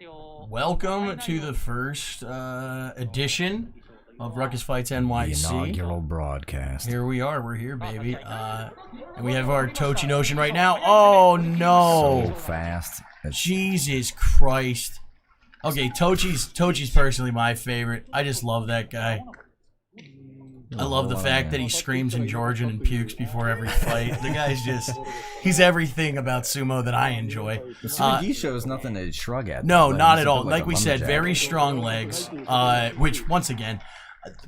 Welcome to the first edition of Ruckus Fights NYC. The inaugural broadcast. Here we are. We're here, baby. And we have our Tochi Notion right now. Oh, no. So fast. Jesus Christ. Okay, Tochi's personally my favorite. I just love that guy. I love the fact that he screams in Georgian and pukes before every fight. The guy's he's everything about sumo that I enjoy. The CBD show is nothing to shrug at. No, not at all. Like we said, very strong legs, which, once again,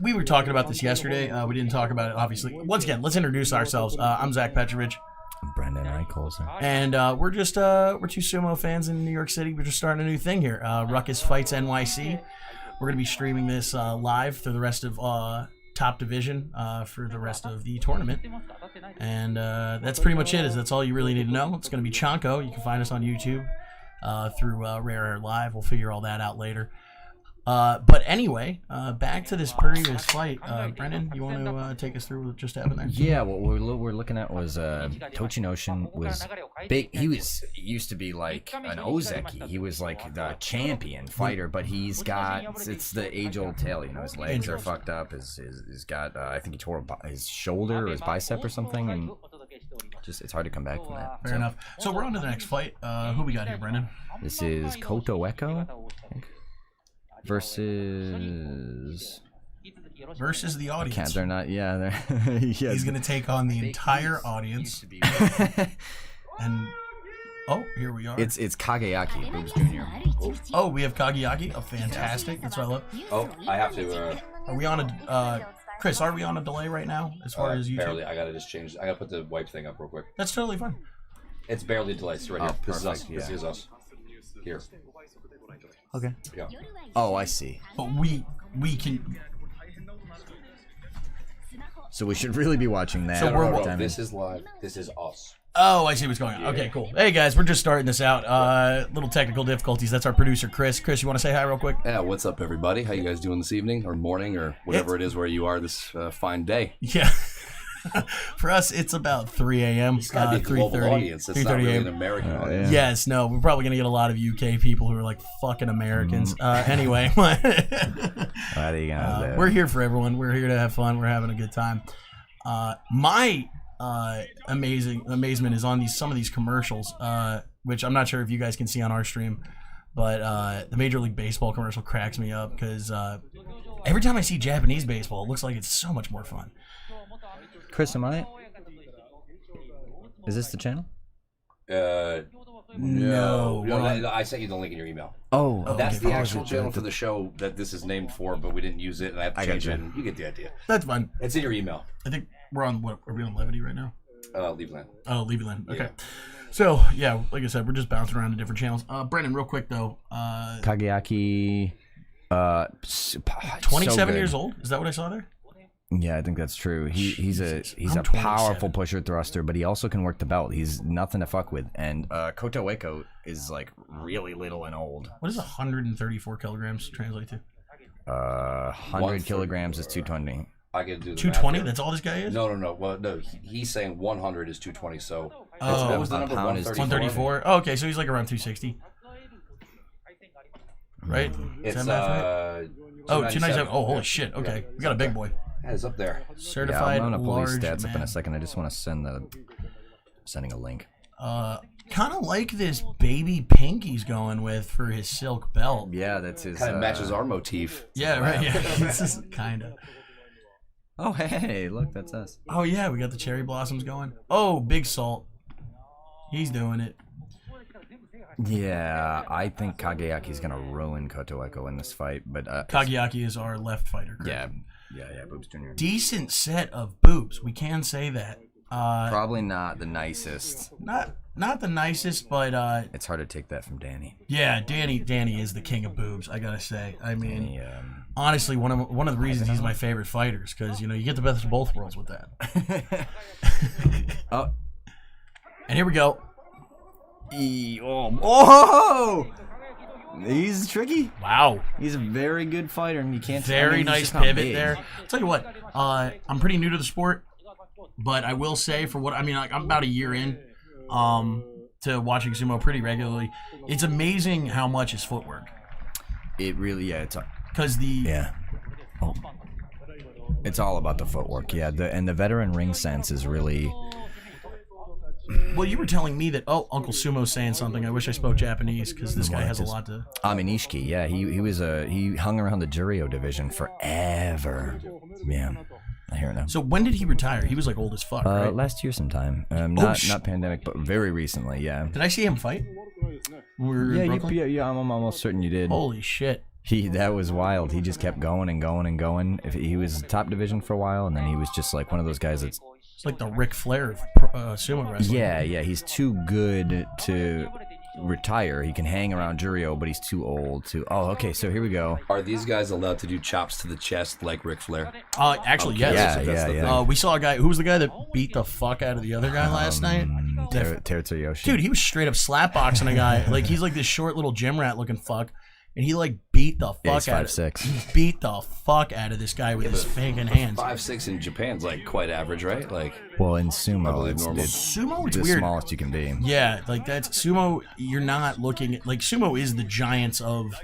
we were talking about this yesterday. We didn't talk about it, obviously. Once again, let's introduce ourselves. I'm Zach Petrovich. I'm Brendan Reicholzer. And we're two sumo fans in New York City. We're just starting a new thing here, Ruckus Fights NYC. We're going to be streaming this live through the rest of top division for the rest of the tournament, and that's pretty much it. That's all you really need to know. It's going to be Chanko. You can find us on YouTube through Rare Air Live. We'll figure all that out later. But anyway, back to this previous fight. Brendan, you want to take us through what just happened there? Yeah, what we're looking at was Tochi Notion was big. He used to be like an Ozeki. He was like the champion fighter, but it's the age-old tale. You know, his legs are fucked up. He's got I think he tore his shoulder or his bicep or something, and it's hard to come back from that. Fair enough. So we're on to the next fight. Who we got here, Brendan? This is Koto Echo versus the audience. They're not. Yeah, He's gonna take on the entire audience. And here we are. It's Kageaki Boobs Jr. Oh, we have Kageaki. Oh, fantastic. That's what I love. Oh, I have to. Are we on a Chris? Are we on a delay right now as far as YouTube? Barely. I gotta just change. I gotta put the wipe thing up real quick. That's totally fine. It's barely a delay. It's right here. This is us. Yeah. This is us. Here. Okay. Yeah. Oh, I see. But we can. So we should really be watching that. So This is live. This is us. Oh, I see what's going on. Okay, cool. Hey guys, we're just starting this out. Little technical difficulties. That's our producer, Chris. Chris, you want to say hi real quick? Yeah. What's up, everybody? How you guys doing this evening or morning or whatever it is where you are this fine day? Yeah. For us, it's about 3 a.m. It's gotta be a global audience. It's not really an American audience. Yeah. Yes, no, we're probably gonna get a lot of UK people who are like fucking Americans. Anyway, What are you gonna do? we're here for everyone. We're here to have fun. We're having a good time. My amazement is on some of these commercials, which I'm not sure if you guys can see on our stream, but the Major League Baseball commercial cracks me up because every time I see Japanese baseball, it looks like it's so much more fun. Chris, am I? Is this the channel? No. I sent you the link in your email. Oh, That's okay. the actual channel for the show that this is named for, but we didn't use it, and I have to change it. You get the idea. That's fine. It's in your email. I think we're on what? Are we on Levity right now? Leveland. Oh, Leveland. Okay. Yeah. So yeah, like I said, we're just bouncing around to different channels. Brendan, real quick though. Kageaki. 27 years old. Is that what I saw there? Yeah, I think that's true. He's a I'm powerful pusher thruster, but he also can work the belt. He's nothing to fuck with. And Koto Echo is like really little and old. What does 134 kilograms translate to? 100 kilograms is 220. I can do the 220? math. That's all this guy is? No. Well, no. He's saying 100 is 220. So Oh, what was the number? pound is 134. Oh, okay, so he's like around 260. Right? It's Is that math right? 297. Oh, holy shit. Okay, we got a big boy. Yeah, it's up there. Certified I'm gonna pull these large stats up in man. a second. I just want to sending a link. Kind of like this baby pink he's going with for his silk belt. Yeah, that's his. Kind of matches our motif. Yeah, right. Yeah, this is kind of. Oh, hey, look, that's us. Oh yeah, we got the cherry blossoms going. Oh, big salt. He's doing it. Yeah, I think Kageaki's gonna ruin Koto Echo in this fight, but Kageaki is our left fighter. Correct? Yeah, Boobs Jr. Decent set of boobs. We can say that. Probably not the nicest. Not the nicest, but It's hard to take that from Danny. yeah, Danny is the king of boobs. I gotta say. I mean, Danny, honestly, one of the reasons he's my favorite fighter is because you get the best of both worlds with that. Oh, And here we go. Oh! He's tricky. Wow. He's a very good fighter, and you can't. Very he's nice just not pivot big. there. I'll tell you what. I'm pretty new to the sport, but I will say for what I mean, like, I'm about a year in. to watching sumo pretty regularly. It's amazing how much is footwork. It really, it's because it's all about the footwork. Yeah, and the veteran ring sense is really. Well, you were telling me that Uncle Sumo's saying something. I wish I spoke Japanese because this guy has a lot to. Aminishiki, yeah, he hung around the Jurio division forever. Yeah, I hear it now. So when did he retire? He was like old as fuck, right? Last year sometime. Not pandemic, but very recently. Yeah. Did I see him fight? Yeah, I'm almost certain you did. Holy shit. That was wild. He just kept going and going and going. He was top division for a while, and then he was just like one of those guys that's. It's like the Ric Flair of sumo wrestling. Yeah, he's too good to retire. He can hang around Jurio, but he's too old to. Oh, okay, so here we go. Are these guys allowed to do chops to the chest like Ric Flair? Actually, yes. Yeah. We saw a guy. Who was the guy that beat the fuck out of the other guy last night? Terutoyoshi. Dude, he was straight up slapboxing a guy. Like, he's like this short little gym rat looking fuck. And he like beat the fuck out of 5'6". He beat the fuck out of this guy with his fucking hands. 5'6" in Japan's like quite average, right? Like, well, in sumo, it's sumo, it's the weird. Smallest you can be. Yeah, like that's sumo. You're not looking at, like, sumo is the giants of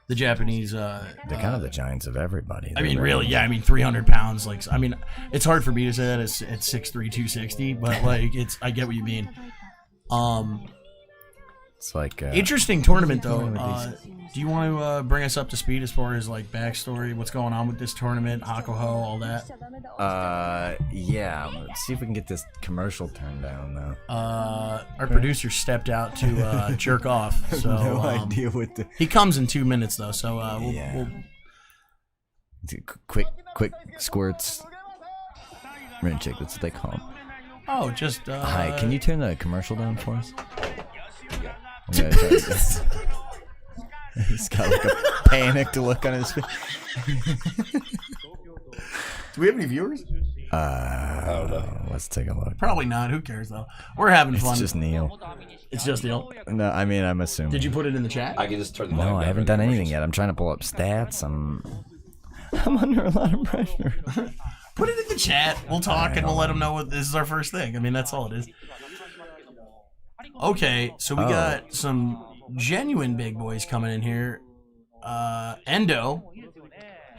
the Japanese. They're kind of the giants of everybody. I mean, really, yeah. I mean, 300 pounds. Like, I mean, it's hard for me to say that at 6'3", 260, but like, I get what you mean. It's like interesting tournament though. Do you want to bring us up to speed as far as like backstory, what's going on with this tournament, Hakuho, all that? Yeah. Let's see if we can get this commercial turned down though. Our producer stepped out to jerk off, so no idea what the. He comes in 2 minutes though, so we'll quick squirts. Rin chick, that's what they call them. Oh, just Hi, can you turn the commercial down for us? He's got like a panicked look on his face. Do we have any viewers? I don't know. Let's take a look. Probably not. Who cares though? We're having fun. It's just Neil. It's just Neil. No, I mean I'm assuming. Did you put it in the chat? I can just turn the volume No, I down haven't done anything yet. I'm trying to pull up stats. I'm under a lot of pressure. Put it in the chat. We'll talk and we'll let them know what this is our first thing. I mean, that's all it is. Okay, so we got some genuine big boys coming in here. Endo.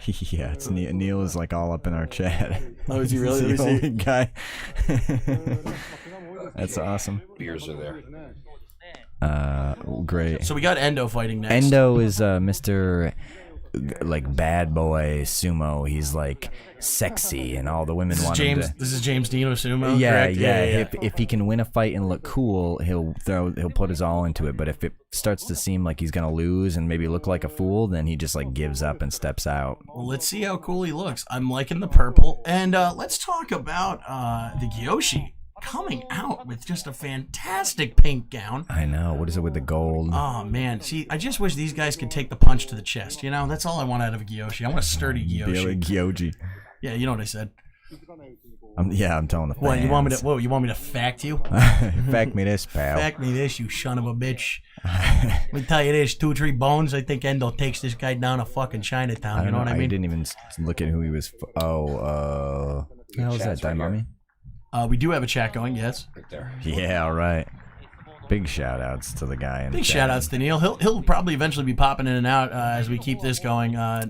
Yeah, it's Neil. Neil is like all up in our chat. Oh, is he really? He's the only guy. That's awesome. Beers are there. Great. So we got Endo fighting next. Endo is Mr. like bad boy sumo. He's like sexy, and all the women want him to. This is James Dean of sumo. Yeah, correct? yeah. If he can win a fight and look cool, he'll put his all into it. But if it starts to seem like he's gonna lose and maybe look like a fool, then he just like gives up and steps out. Well, let's see how cool he looks. I'm liking the purple, and let's talk about the Gyoshi coming out with just a fantastic pink gown. I know. What is it with the gold? Oh man, see, I just wish these guys could take the punch to the chest. You know, that's all I want out of a Gyoshi. I want a sturdy Gyoshi. Gyoshi. Yeah, you know what I said. I'm telling the fans. What, you want me to fact you? Fact me this, pal. Fact me this, you son of a bitch. Let me tell you this, 2 or 3 bones. I think Endo takes this guy down to fucking Chinatown. You know what I mean? I didn't even look at who he was. How was that, Daimami? We do have a chat going, yes. Right there. Yeah, all right. Big shout outs to the guy in the Big chat. shout outs to Neil. He'll probably eventually be popping in and out as we keep this going. Yeah,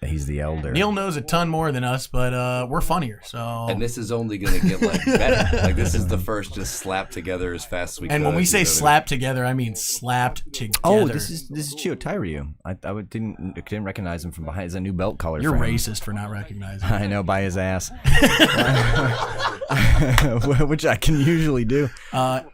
he's the elder. Neil knows a ton more than us, but we're funnier. So And this is only gonna get like better. Like this is the first just slapped together as fast as we can. And when we say slapped together, I mean slapped together. Oh, this is Chio Tairyu. I didn't recognize him from behind. It's a new belt color. You're for him. racist for not recognizing. I know, by his ass. Which I can usually do.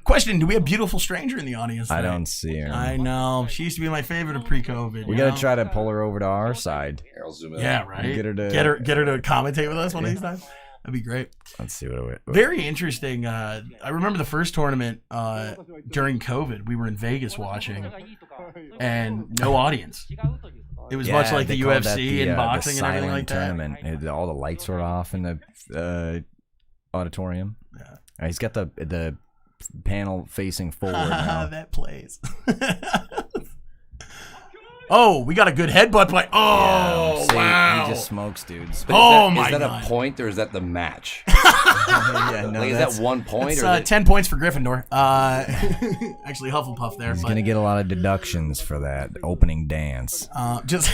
Question: do we have beautiful stranger in the audience today? I don't see her. I know. She used to be my favorite of pre-COVID. We gotta try to pull her over to our side. I'll zoom in. Yeah, right. Get her to commentate with us one of these times. That'd be great. Let's see what. Very interesting. I remember the first tournament during COVID. We were in Vegas watching, and no audience. It was much like the UFC and boxing and everything like that. Tournament. All the lights were off in the auditorium. Yeah. He's got the panel facing forward now. That plays. Oh, we got a good headbutt by. Oh, See, wow. just smokes dudes. Oh my Is that God. a point or is that the match? Yeah, no, Like, is that 1 point? It's Or is it- 10 points for Gryffindor. Actually, Hufflepuff there. He's But, gonna get a lot of deductions for that opening dance, just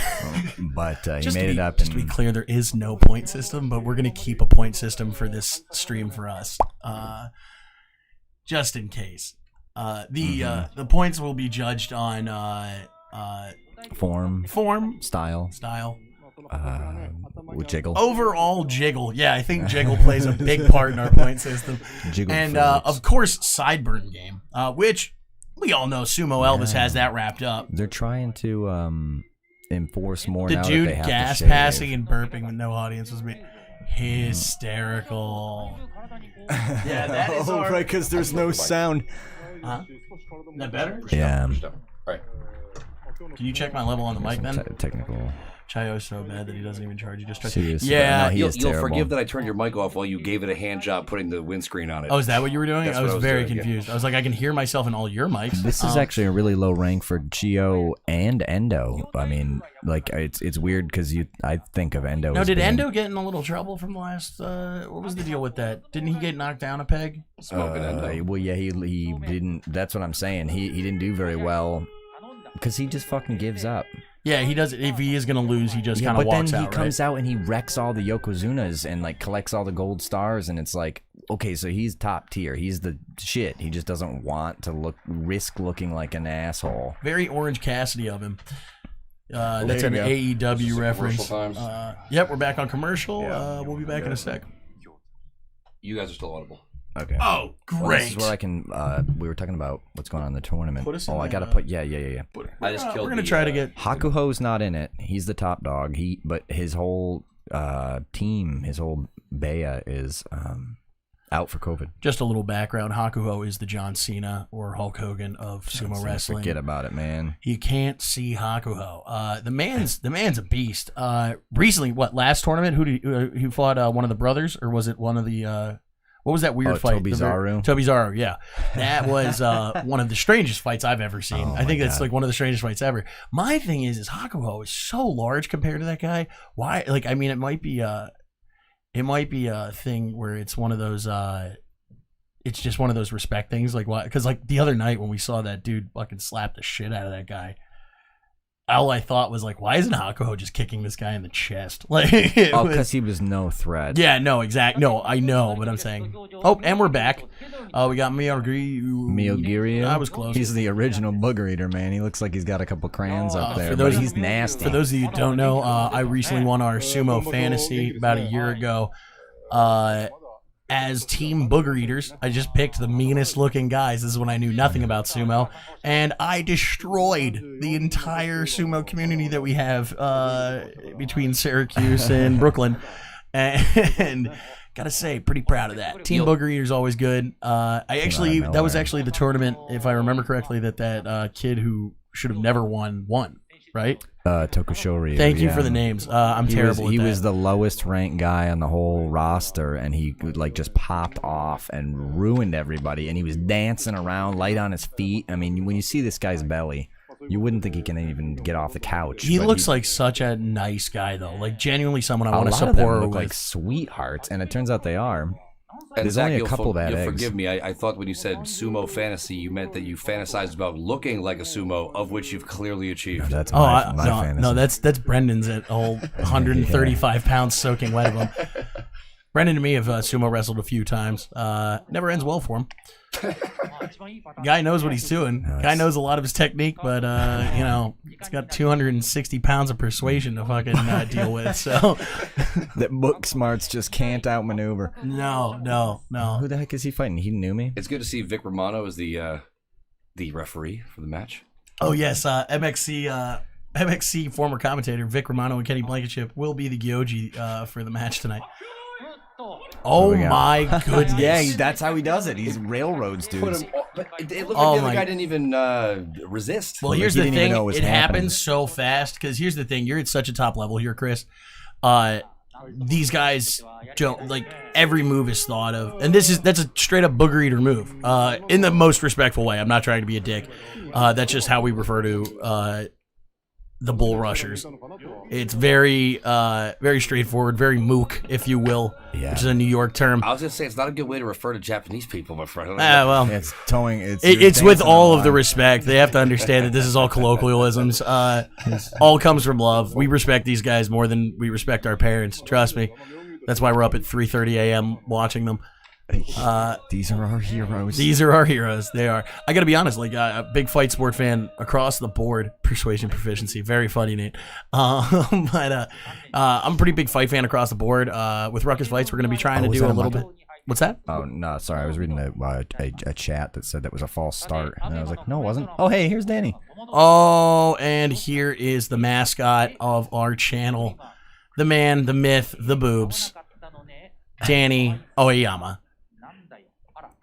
but he just made it up. Just to be clear, there is no point system, but we're gonna keep a point system for this stream for us, just in case. The points will be judged on form, form, style, jiggle. overall jiggle. Yeah, I think jiggle plays a big part in our point system. Jiggle And physics. of course, sideburn game, which we all know Sumo Elvis has that wrapped up. They're trying to enforce more The now dude that they have gas to shave. passing and burping with no audience was hysterical. Yeah, that is our... right, because there's no sound. Huh? Isn't that better? Yeah, All right. Can you check my level on the mic then? technical. Chayo's so bad that he doesn't even charge. You just try. Seriously, Yeah. no, he You'll is terrible. forgive that I turned your mic off while you gave it a hand job putting the windscreen on it. Oh, is that what you were doing? That's I what was I was very doing, yeah. confused. I was like, I can hear myself in all your mics. This is actually a really low rank for Gio and Endo. I mean, like it's weird because I think of Endo. No, as did being, Endo get in a little trouble from the last? What was the deal with that? Didn't he get knocked down a peg? Smoking Endo. Well, yeah, he didn't. That's what I'm saying. He didn't do very well because he just fucking gives up. Yeah, he does. If he is gonna lose, he just Yeah, kind of but walks then he out. comes out and he wrecks all the Yokozunas and like collects all the gold stars, and it's like, okay, so he's top tier. He's the shit. He just doesn't want to risk looking like an asshole. Very Orange Cassidy of him. That's you an go. AEW reference. commercial Yep, we're back on commercial. We'll be back in a sec. You guys are still audible. Okay. Oh, Well, great! this is where I can. We were talking about what's going on in the tournament. Put us in I gotta that, put. Yeah. I just killed We're gonna the, try to get. Hakuho's not in it. He's the top dog. But his whole team, his whole Bea is out for COVID. Just a little background. Hakuho is the John Cena or Hulk Hogan of sumo wrestling. Forget about it, man. You can't see Hakuho. The man's a beast. Recently, last tournament? Who fought one of the brothers, or was it one of the? What was that weird fight? Tobizaru? Tobizaru, yeah. That was one of the strangest fights I've ever seen. I think that's like one of the strangest fights ever. My thing is Hakuho is so large compared to that guy. Why? Like, I mean, it might be a thing where it's one of those. It's just one of those respect things. Like, why? Because like the other night when we saw that dude fucking slap the shit out of that guy. All I thought was like, why isn't Hakuho just kicking this guy in the chest? Like, Because he was no threat. yeah, no, exact. No, I know, but I'm saying. Oh, and we're back. We got Miyogiri. I was close. He's the original booger eater, man. He looks like he's got a couple crayons up there. But he's nasty. For those of you who don't know, I recently won our Sumo Fantasy about a year ago. As Team Booger Eaters, I just picked the meanest looking guys. This is when I knew nothing about sumo, and I destroyed the entire sumo community that we have between Syracuse and Brooklyn. And gotta say, pretty proud of that. Team Booger Eaters always good. That was actually the tournament, if I remember correctly, that kid who should have never won. Right? Tokushori. Thank you for the names. I'm terrible. He at that. was the lowest ranked guy on the whole roster, and he like just popped off and ruined everybody. And he was dancing around, light on his feet. I mean, when you see this guy's belly, you wouldn't think he can even get off the couch. He but looks like such a nice guy, though. Like genuinely someone I a want to lot of them support. look with. like sweethearts, and it turns out they are. And There's Zach, only a you'll couple bad you'll eggs. forgive me. I thought when you said sumo fantasy, you meant that you fantasized about looking like a sumo, of which you've clearly achieved. That's my fantasy. no, that's Brendan's at all 135 pounds soaking wet of him. Brendan and me have sumo wrestled a few times. Never ends well for him. Guy knows what he's doing. Guy knows a lot of his technique, but he's got 260 pounds of persuasion to fucking deal with. So that book smarts just can't outmaneuver. no. Who the heck is he fighting? He knew me. It's good to see Vic Romano as the referee for the match. Oh yes, MXC former commentator Vic Romano and Kenny Blankenship will be the Gyoji for the match tonight. Oh we got? my goodness! Yeah, that's how he does it. He's railroads, dudes. But it looked Oh like the my- other guy didn't even resist. Well, Like, here's he the didn't even thing: know it was it happening. happens so fast. Because here's the thing: you're at such a top level here, Chris. These guys don't like every move is thought of, and that's a straight up booger eater move. In the most respectful way. I'm not trying to be a dick. That's just how we refer to the bull rushers. It's very very straightforward, very mook, if you will, which is a New York term. I was gonna say it's not a good way to refer to Japanese people, my friend. Well, It's towing. it's with all of the respect. They have to understand that this is all colloquialisms. All comes from love. We respect these guys more than we respect our parents. Trust me. That's why we're up at 3:30 a.m. watching them. These are our heroes. These are our heroes. They are. I gotta be honest, like a big fight sport fan across the board. Persuasion proficiency, very funny, Nate. But I'm a pretty big fight fan across the board. With Ruckus Fights, we're gonna be trying to do a little bit. What's that? Oh no, sorry. I was reading a chat that said that was a false start, and I was like, no, it wasn't. Oh hey, here's Danny. Oh, and here is the mascot of our channel, the man, the myth, the boobs, Danny Oyama.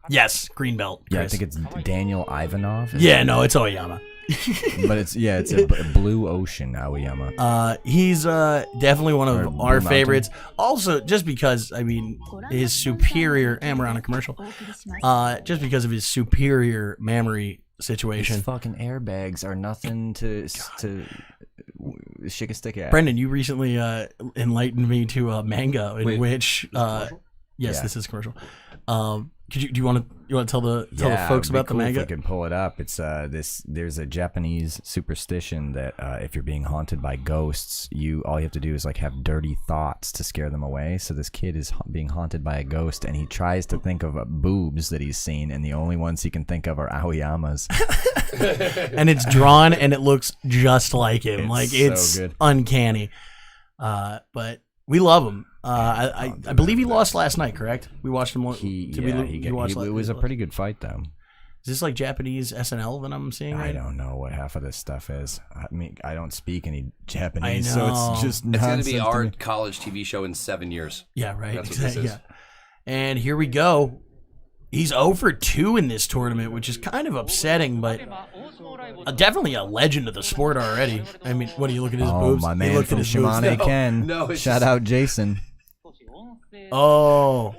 Yes, green belt. Yeah, Chris. I think it's Daniel Ivanov. Yeah, no, it's Oyama. But it's a blue ocean Aoyama. He's definitely one of Or our Blue favorites. Also, just because I mean his superior, and we're on a commercial. Just because of his superior memory situation. His fucking airbags are nothing to shake a stick at. Brendan, you recently enlightened me to a manga in which yes, Yeah. this is commercial. Do you want to tell the folks about the manga? If we can pull it up, it's there's a Japanese superstition that if you're being haunted by ghosts, all you have to do is like have dirty thoughts to scare them away. So this kid is being haunted by a ghost, and he tries to think of boobs that he's seen, and the only ones he can think of are Aoyamas. And it's drawn, and it looks just like him. It's so good. uncanny. But we love him. I believe he lost last night, correct? We watched him. It was a pretty good fight, though. Is this like Japanese SNL that I'm seeing? I don't know what half of this stuff is. I mean, I don't speak any Japanese, so it's just It's going to be our me. college TV show in 7 years. Yeah, right. That's what this is. Yeah. And here we go. He's 0 for 2 in this tournament, which is kind of upsetting, but definitely a legend of the sport already. I mean, what do you look at his boobs? My man from Shimane Ken. Shout out Jason. Oh,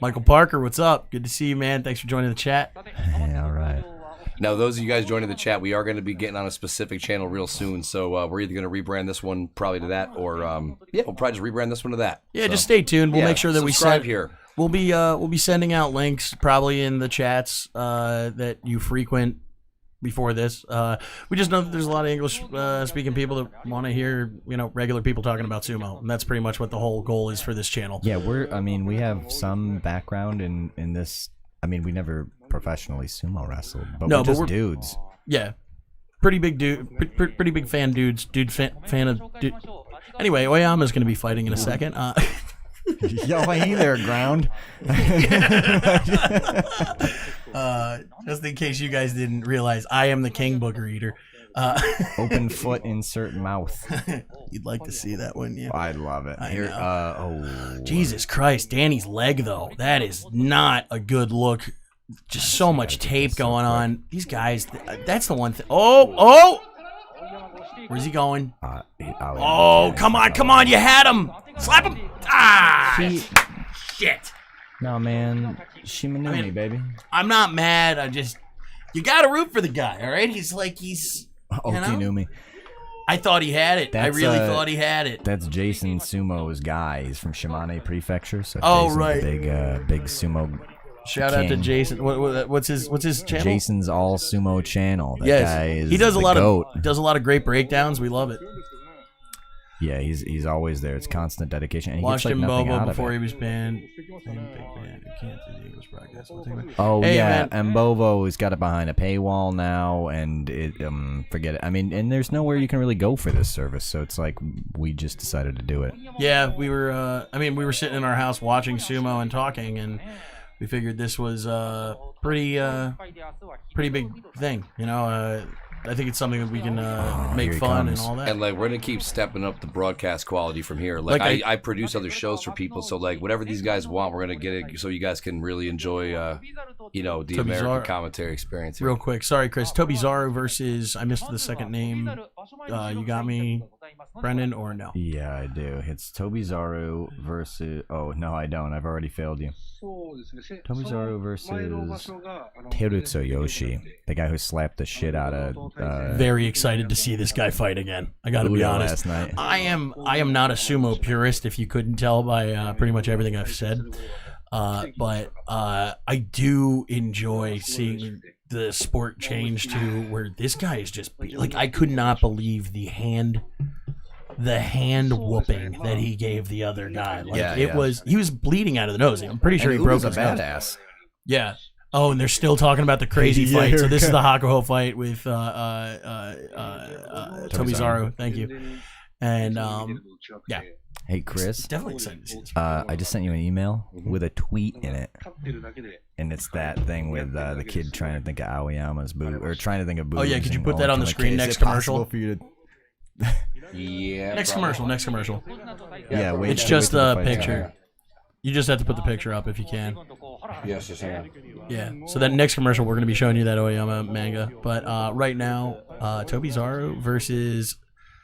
Michael Parker, what's up? Good to see you, man. Thanks for joining the chat. Yeah, all right. Now, those of you guys joining the chat, we are going to be getting on a specific channel real soon. So we're either going to rebrand this one probably to that, or we'll probably just rebrand this one to that. Yeah, just stay tuned. We'll make sure that we subscribe here. We'll be sending out links probably in the chats that you frequent before this. We just know that there's a lot of English speaking people that want to hear, regular people talking about sumo, and that's pretty much what the whole goal is for this channel. Yeah, we have some background in this. I mean, we never professionally sumo wrestled, but we're just dudes. Yeah, pretty big dude, pretty big fan dudes. Fan of dude. Anyway, Oyama's going to be fighting in a second. Yo, hey there, ground. Just in case you guys didn't realize, I am the king booger eater. Open foot, insert mouth. You'd like to see that, wouldn't you? I'd love it. Jesus Christ, Danny's leg though. That is not a good look. Just so much tape going on. These guys, that's the one thing. Oh! Where's he going? Come on, you had him. Slap him. Shit. No, man. Shimanumi, baby. I'm not mad. You got to root for the guy, all right? He's Okinumi. I thought he had it. I really thought he had it. That's Jason Sumo's guy. He's from Shimane Prefecture. So Jason's right. Big sumo. Shout out to Jason. What's his channel? Jason's All Sumo channel. That guy is he does a lot goat. Does a lot of great breakdowns. We love it. Yeah, he's always there. It's constant dedication. And he watched gets, him Bobo before he was banned. Can't do the English broadcast. Mbovo has got it behind a paywall now, and forget it. I mean, and there's nowhere you can really go for this service, so it's like we just decided to do it. Yeah, we were. We were sitting in our house watching sumo and talking, and we figured this was a pretty big thing. I think it's something that we can make fun and all that. And we're gonna keep stepping up the broadcast quality from here. I produce other shows for people, so whatever these guys want, we're gonna get it so you guys can really enjoy the American commentary experience here. Real quick, sorry Chris. Tobizaru versus, I missed the second name. You got me. Brendan, or no? Yeah, I do. It's Tobizaru versus. Oh no, I don't. I've already failed you. Tobizaru versus Terutsuyoshi, the guy who slapped the shit out of. Very excited to see this guy fight again. I got to be honest. Last night. I am not a sumo purist, if you couldn't tell by pretty much everything I've said. But I do enjoy seeing the sport change to where this guy is just like, I could not believe the hand whooping that he gave the other guy. Like he was bleeding out of the nose. I'm pretty sure he broke his nose. Badass. Yeah. Oh, and they're still talking about the crazy fight. So this is the Hakuho fight with Tobizaru. Thank you. And yeah. Hey Chris, definitely excited to see this. I just sent you an email with a tweet in it, and it's that thing with the kid trying to think of Aoyama's boo, or trying to think of boo. Oh yeah, could you put that on the screen next commercial? For you to... Yeah. Next commercial. Yeah, wait. It's just a picture. You just have to put the picture up if you can. Yes, just hang on. Yeah. So that next commercial, we're going to be showing you that Aoyama manga. But right now, Tobizaru versus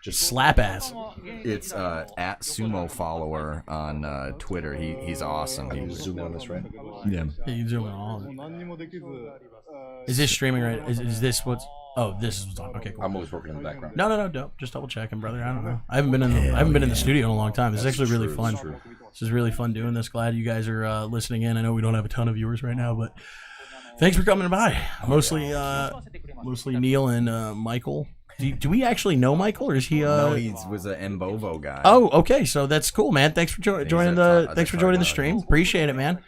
just slap ass. It's at Sumo follower on Twitter. He's awesome. Can you zoom on this, right? Yeah. Yeah, you can zoom in on it. Is this streaming right? Is this what's? Oh, this is what's on. Okay, cool. I'm always working in the background. No. Don't. Just double checking, brother. I don't know. I haven't been in the studio in a long time. This is actually really fun. This is really fun doing this. Glad you guys are listening in. I know we don't have a ton of viewers right now, but thanks for coming by. Mostly Neil and Michael. Do we actually know Michael, or is he? No, he was an Mbovo guy. Oh, okay. So that's cool, man. Thanks for joining the stream. Appreciate it, man.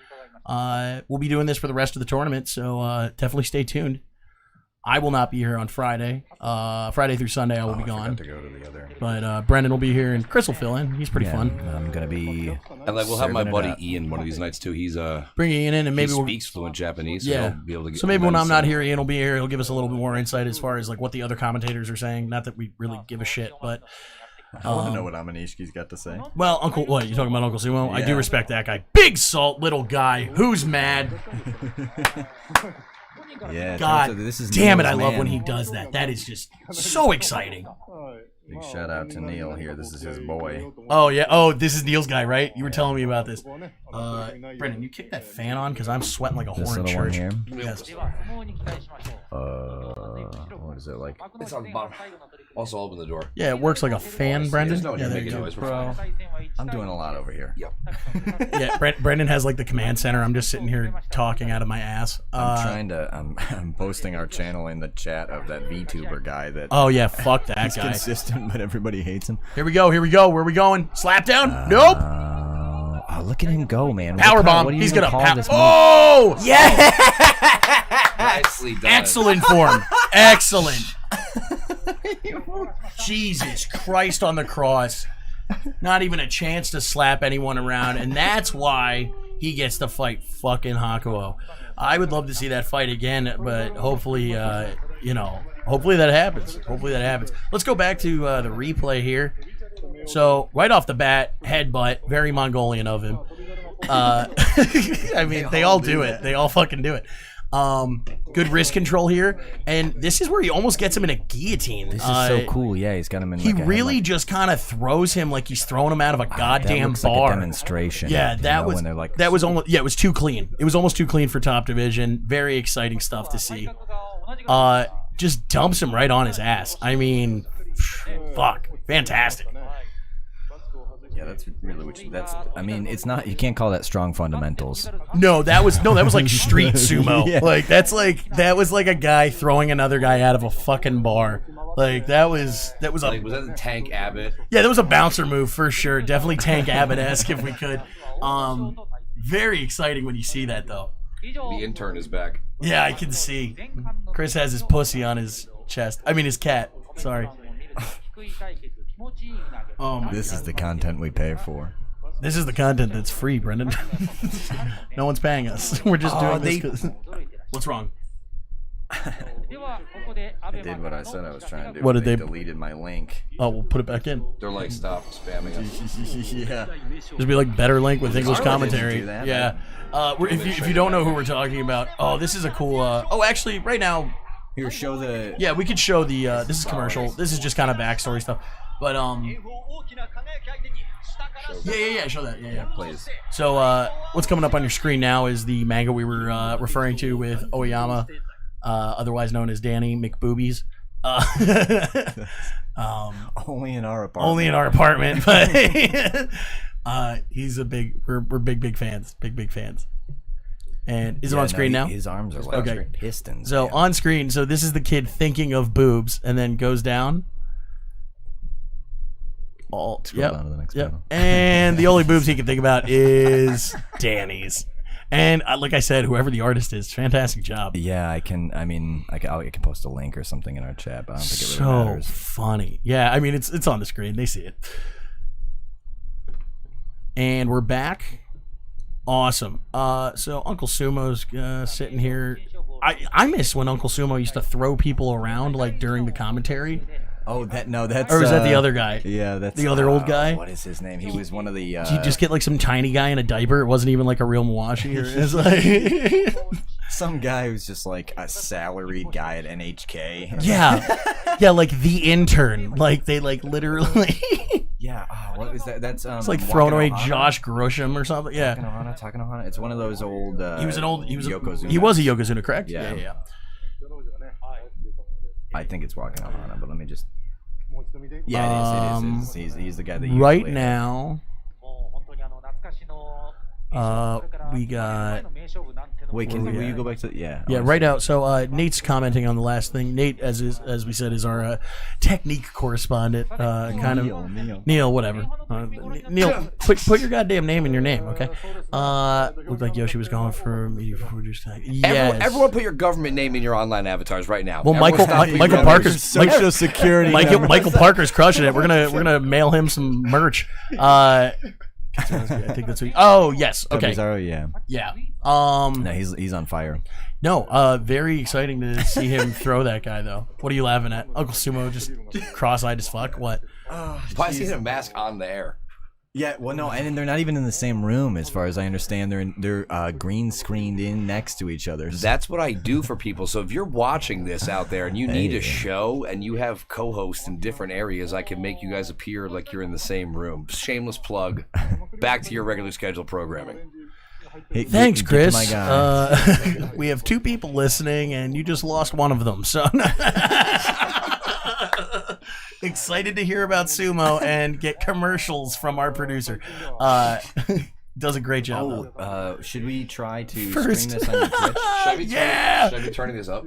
We'll be doing this for the rest of the tournament, so definitely stay tuned. I will not be here on Friday. Friday through Sunday, I will be gone. To go to the other. But Brendan will be here, and Chris will fill in. He's pretty fun. I'm gonna be. And like we'll have my buddy Ian one of these nights too. He's bring Ian in, and maybe he speaks fluent Japanese. So yeah. he'll be able to get so maybe when I'm not here, Ian will be here. He'll give us a little bit more insight as far as like what the other commentators are saying. Not that we really give a shit, but. I want to know what Amanishki's got to say. Well, what you talking about, Uncle Sumo? Yeah. I do respect that guy. Big salt, little guy. Who's mad? Yeah, God this is damn it! Neil's I love man. when he does that. That is just so exciting. Big shout out to Neil here. This is his boy. Oh yeah. Oh, this is Neil's guy, right? You were telling me about this. Brendan, you kick that fan on because I'm sweating like a whore in church. Yes. What is it like? It's on the bottom. Also, open the door. Yeah, it works like a fan, Brendan. No, yeah, there you go. noise, bro. I'm doing a lot over here. Yep. Yeah, Brendan has like the command center. I'm just sitting here talking out of my ass. I'm posting our channel in the chat of that VTuber guy that. Oh yeah, fuck that he's guy. Consistent, but everybody hates him. Here we go. Where are we going? Slap down? Nope. Oh, look at him go, man. Power bomb. He's gonna power. Oh yeah. Nicely done. Excellent form. Excellent. Jesus Christ on the cross. Not even a chance to slap anyone around, and that's why he gets to fight fucking Hakuho. I would love to see that fight again, but hopefully, hopefully that happens. Let's go back to the replay here. So, right off the bat, headbutt, very Mongolian of him. I mean, they all do it. They all fucking do it. Good wrist control here, and this is where he almost gets him in a guillotine. This is so cool. Yeah, he's got him in. He really just kind of throws him like he's throwing him out of a goddamn that looks bar. Like a demonstration. Yeah, that was almost. Yeah, it was too clean. It was almost too clean for top division. Very exciting stuff to see. Just dumps him right on his ass. I mean, fuck, fantastic. Yeah, that's really I mean, it's not. You can't call that strong fundamentals. No, that was like street sumo. Yeah. Like that was like a guy throwing another guy out of a fucking bar. Like that was a. Like, was that the Tank Abbott? Yeah, that was a bouncer move for sure. Definitely Tank Abbott-esque if we could. Very exciting when you see that though. The intern is back. Yeah, I can see. Chris has his pussy on his chest. I mean his cat. Sorry. Oh this is the content we pay for. This is the content that's free, Brendan. No one's paying us. We're just doing this 'cause... What's wrong? I did what I said I was trying to do. What did they deleted my link? Oh, we'll put it back in. They're like, stop spamming us. Yeah. Just be like better link with English commentary. Do that, yeah. If you don't know who we're talking about, oh, this is a cool. Oh, actually, right now. Here, show the. Yeah, we could show the. This is commercial. This is just kind of backstory stuff. But yeah, show that. Yeah, please. So what's coming up on your screen now is the manga we were referring to with Oyama, otherwise known as Danny McBoobies. Only in our apartment. Only in our apartment, but he's a big. We're big fans. Big fans. And is it on screen now? His arms are like pistons. So on screen, so this is the kid thinking of boobs, and then goes down. Scroll down to the next panel. And the only boobs he can think about is Danny's. And like I said, whoever the artist is, fantastic job. Yeah, I can post a link or something in our chat, but I don't think it really so matters. Funny. Yeah, I mean it's on the screen. They see it. And we're back. Awesome. So Uncle Sumo's sitting here. I miss when Uncle Sumo used to throw people around like during the commentary. Oh, that's. Or is that the other guy? Yeah, that's the other old guy. What is his name? He was one of the. Did you just get like some tiny guy in a diaper? It wasn't even like a real Mawashi. It's like some guy who's just like a salaried guy at NHK. Yeah, like the intern. Like they like literally. Yeah. Oh, what is that? That's it's like throwing away Josh Grisham or something. Yeah. Takanohana. It's one of those old. He was Yokozuna. He was a Yokozuna, correct? Yeah. I think it's walking on, but let me just. Yeah, it is. He's the guy that. Right now. We got. Wait, will you go back to? Yeah. Yeah, right now. So Nate's commenting on the last thing. Nate, as we said, is our technique correspondent. Neil, whatever. Neil, put your goddamn name in your name, okay? Looked like Yoshi was going for me before just. Yes. Everyone, put your government name in your online avatars right now. Well, Michael Parker's Social Security. Michael Parker's crushing it. We're gonna mail him some merch. I think that's what. Oh yes, okay. Yeah. No, he's on fire. No, very exciting to see him throw that guy though. What are you laughing at? Uncle Sumo just cross-eyed as fuck. What? Why is he in a mask on the air? Yeah, well, no, and they're not even in the same room, as far as I understand. They're green screened in next to each other. That's what I do for people. So if you're watching this out there and you need a show and you have co-hosts in different areas, I can make you guys appear like you're in the same room. Shameless plug. Back to your regular scheduled programming. Hey, thanks, Chris. We have 2 people listening, and you just lost one of them. So. Excited to hear about Sumo and get commercials from our producer. Does a great job. Should we try to stream this on Twitch? Should I be turning this up?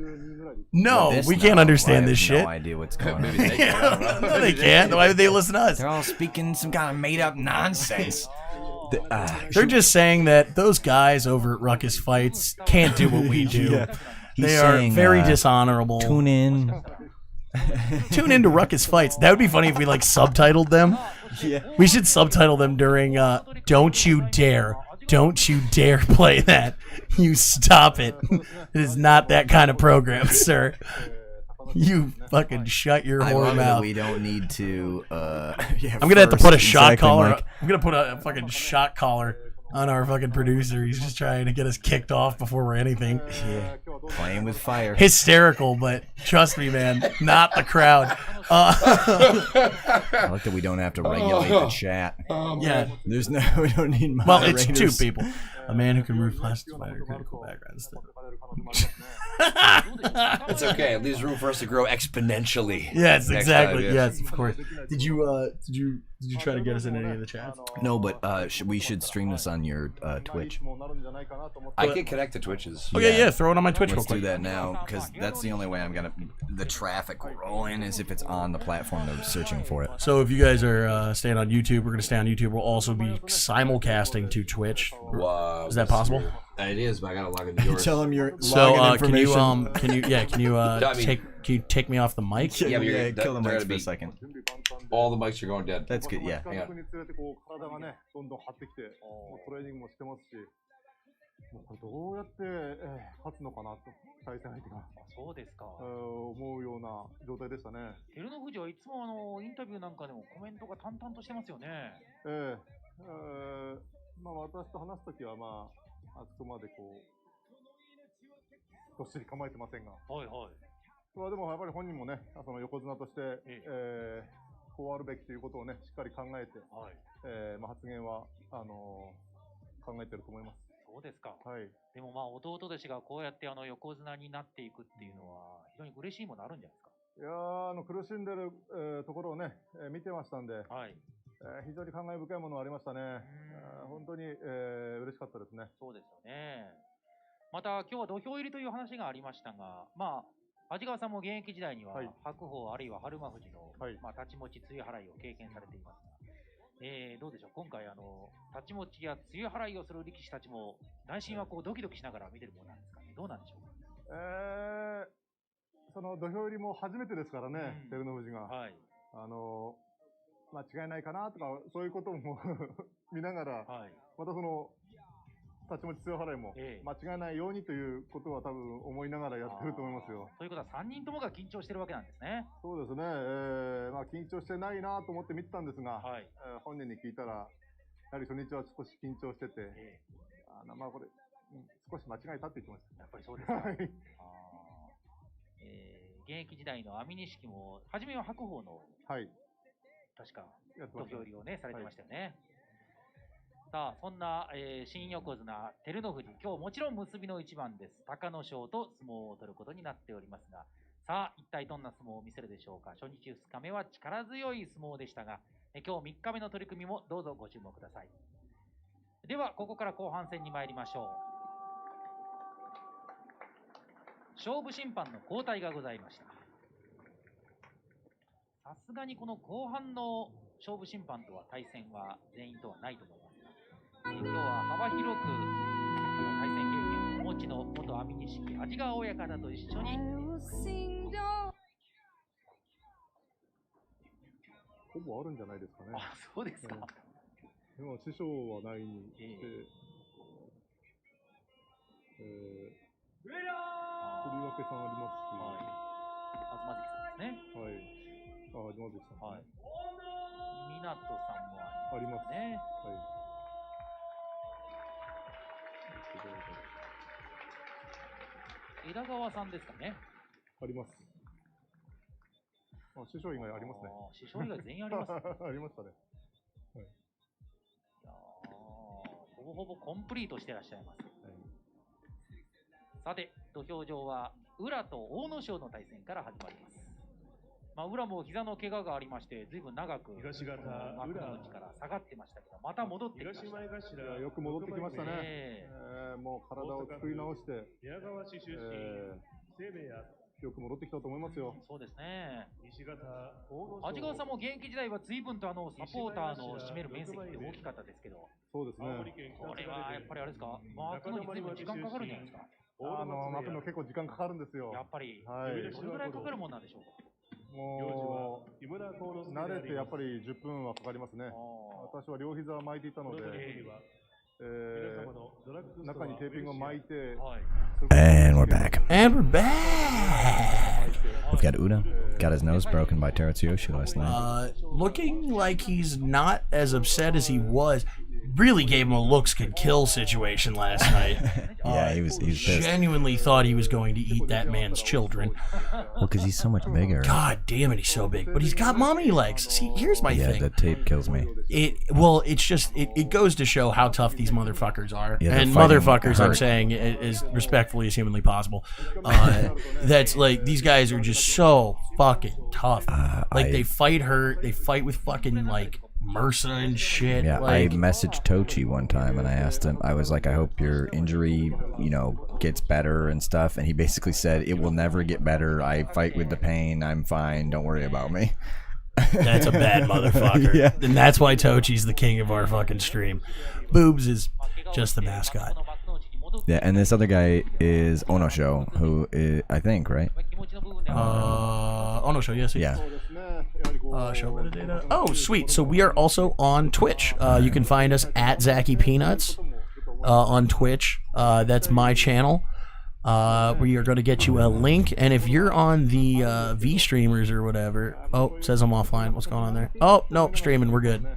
No, we can't understand this shit. No idea what's going on. Maybe they can. No, they can't. Why would they listen to us? They're all speaking some kind of made-up nonsense. They're just saying that those guys over at Ruckus Fights can't do what we do. Yeah. They are very dishonorable. Tune in. Tune into Ruckus Fights. That would be funny if we like subtitled them. Yeah. We should subtitle them during Don't you dare play that. You stop it. It is not that kind of program, sir. You fucking shut your whore mouth. We don't need to I'm gonna have to put a shot collar. Mike. I'm gonna put a fucking shot collar on our fucking producer. He's just trying to get us kicked off before we're anything. Yeah. Playing with fire. Hysterical, but trust me, man, not the crowd. I like that we don't have to regulate the chat. Yeah. We don't need moderators. Well, it's 2 people. A man who can move plastic spider, critical backgrounds. It's okay. It leaves room for us to grow exponentially. Yes, exactly. Yes, of course. Did you try to get us in any of the chats? No, but we should stream this on your Twitch. I can connect to Twitches. Okay, yeah, throw it on my Twitch. Let's do that now, because that's the only way the traffic will roll in is if it's on the platform they're searching for it. So if you guys are staying on YouTube, we're gonna stay on YouTube. We'll also be simulcasting to Twitch. Wow, is that possible? It is, but I gotta log into yours. Tell them your login information. Can you take me off the mic? Yeah, kill the mics for a second. All the mics are going dead. That's good. Yeah. Hang on. どうやって勝つのかなと対戦相手がそうですか思うような状態でしたね。照ノ富士はいつもインタビューなんかでもコメントが淡々としてますよね。まあ私と話すときはまああそこまでこうどっしり構えてませんが。はいはい。まあでもやっぱり本人もねその横綱としてこうあるべきということをね、しっかり考えて、発言は考えてると思います。そうですか。はい。でも弟弟子がこうやって横綱になっていくっていうのは非常に嬉しいものあるんじゃないですか。いやー、苦しんでる、ところをね、見てましたんで、はい。非常に感慨深いものがありましたね。本当に、嬉しかったですね。そうですよね。また今日は土俵入りという話がありましたが、安治川さんも現役時代には、はい、白鵬あるいは春馬富士の、はい、太刀持ち露払いを経験されていますが、どうでしょう、今回太刀持ちや露払いをする力士たちも内心はこうドキドキしながら見てるものなんですかね。どうなんでしょうか。その土俵入りも初めてですからね、照ノ富士が。はい。間違いないかなとか、そういうことも見ながら、はい、またその、太刀持ち露払いも間違いないようにということは多分思いながらやってると思いますよ。ということは3人ともが緊張してるわけなんですね。そうですね。緊張してないなと思って見てたんですが、はい、本人に聞いたら、やはり初日は少し緊張してて、これ、少し間違えたって言ってました。やっぱりそうですか。現役時代の安美錦も、初めは白鵬の、はい、確か土俵入りをね、されてましたよね。はい、さあ、そんな、新横綱照ノ富士、今日もちろん結びの一番です。隆の勝と相撲を取ることになっておりますが、さあ一体どんな相撲を見せるでしょうか。初日2日目は力強い相撲でしたが、今日3日目の取り組みもどうぞご注目ください。ではここから後半戦に参りましょう。勝負審判の交代がございました。さすがにこの後半の勝負審判とは対戦は全員とはないと思いますが、今日は幅広く対戦経験をお持ちの元安美錦安治川親方と一緒にほぼあるんじゃないですかね。あ、そうですか。でも師匠はないにして、振り分けさんありますし、東関さんですね。はい。東関さん、はい。湊さんもありますね。はい。枝川さんですかね。あります。師匠以外ありますね。師匠以外全員あります、ね。ありましたね。はい。いやほぼほぼコンプリートしてらっしゃいます。はい、さて、土俵上は宇良と阿武咲の対戦から始まります。宇良も膝の怪我がありまして、ずいぶん長く幕内から下がってましたけど、また戻ってきました。よく戻ってきましたね。もう体を作り直して、よく戻ってきたと思いますよ。そうですね。安治川さんも現役時代は随分とサポーターの占める面積って大きかったですけど、そうですね。これはやっぱりあれですか、幕のに随分時間かかるんじゃないですか。幕の結構時間かかるんですよ。やっぱり、はい、どれぐらいかかるもんなんでしょうか。もう慣れてやっぱり10分はかかりますね。私は両膝を巻いていたので、中にテーピングを巻いて。And we're back. And we're back. We've got Uda. Got his nose broken by Teratsuyoshi last night. Looking like he's not as upset as he was. Really gave him a looks could kill situation last night. Yeah, he was pissed. Genuinely thought he was going to eat that man's children. Well, because he's so much bigger. God damn it, he's so big. But he's got mommy legs. See, here's my thing. Yeah, the tape kills me. It goes to show how tough these motherfuckers are. Yeah, and motherfuckers, I'm saying as respectfully as humanly possible. That's like, these guys are just so fucking tough. They fight with fucking like MRSA and shit. Yeah, I messaged Tochi one time and I asked him, I was like, I hope your injury, gets better and stuff. And he basically said, it will never get better. I fight with the pain. I'm fine. Don't worry about me. That's a bad motherfucker. Yeah. And that's why Tochi's the king of our fucking stream. Boobs is just the mascot. Yeah, and this other guy is Onosho, who is, I think, right? Onosho, yes. Yeah. Show metadata. Oh, sweet. So we are also on Twitch. You can find us at Zachy Peanuts on Twitch. That's my channel. We are going to get you a link. And if you're on the V streamers or whatever. Oh, it says I'm offline. What's going on there? Oh, no, streaming. We're good.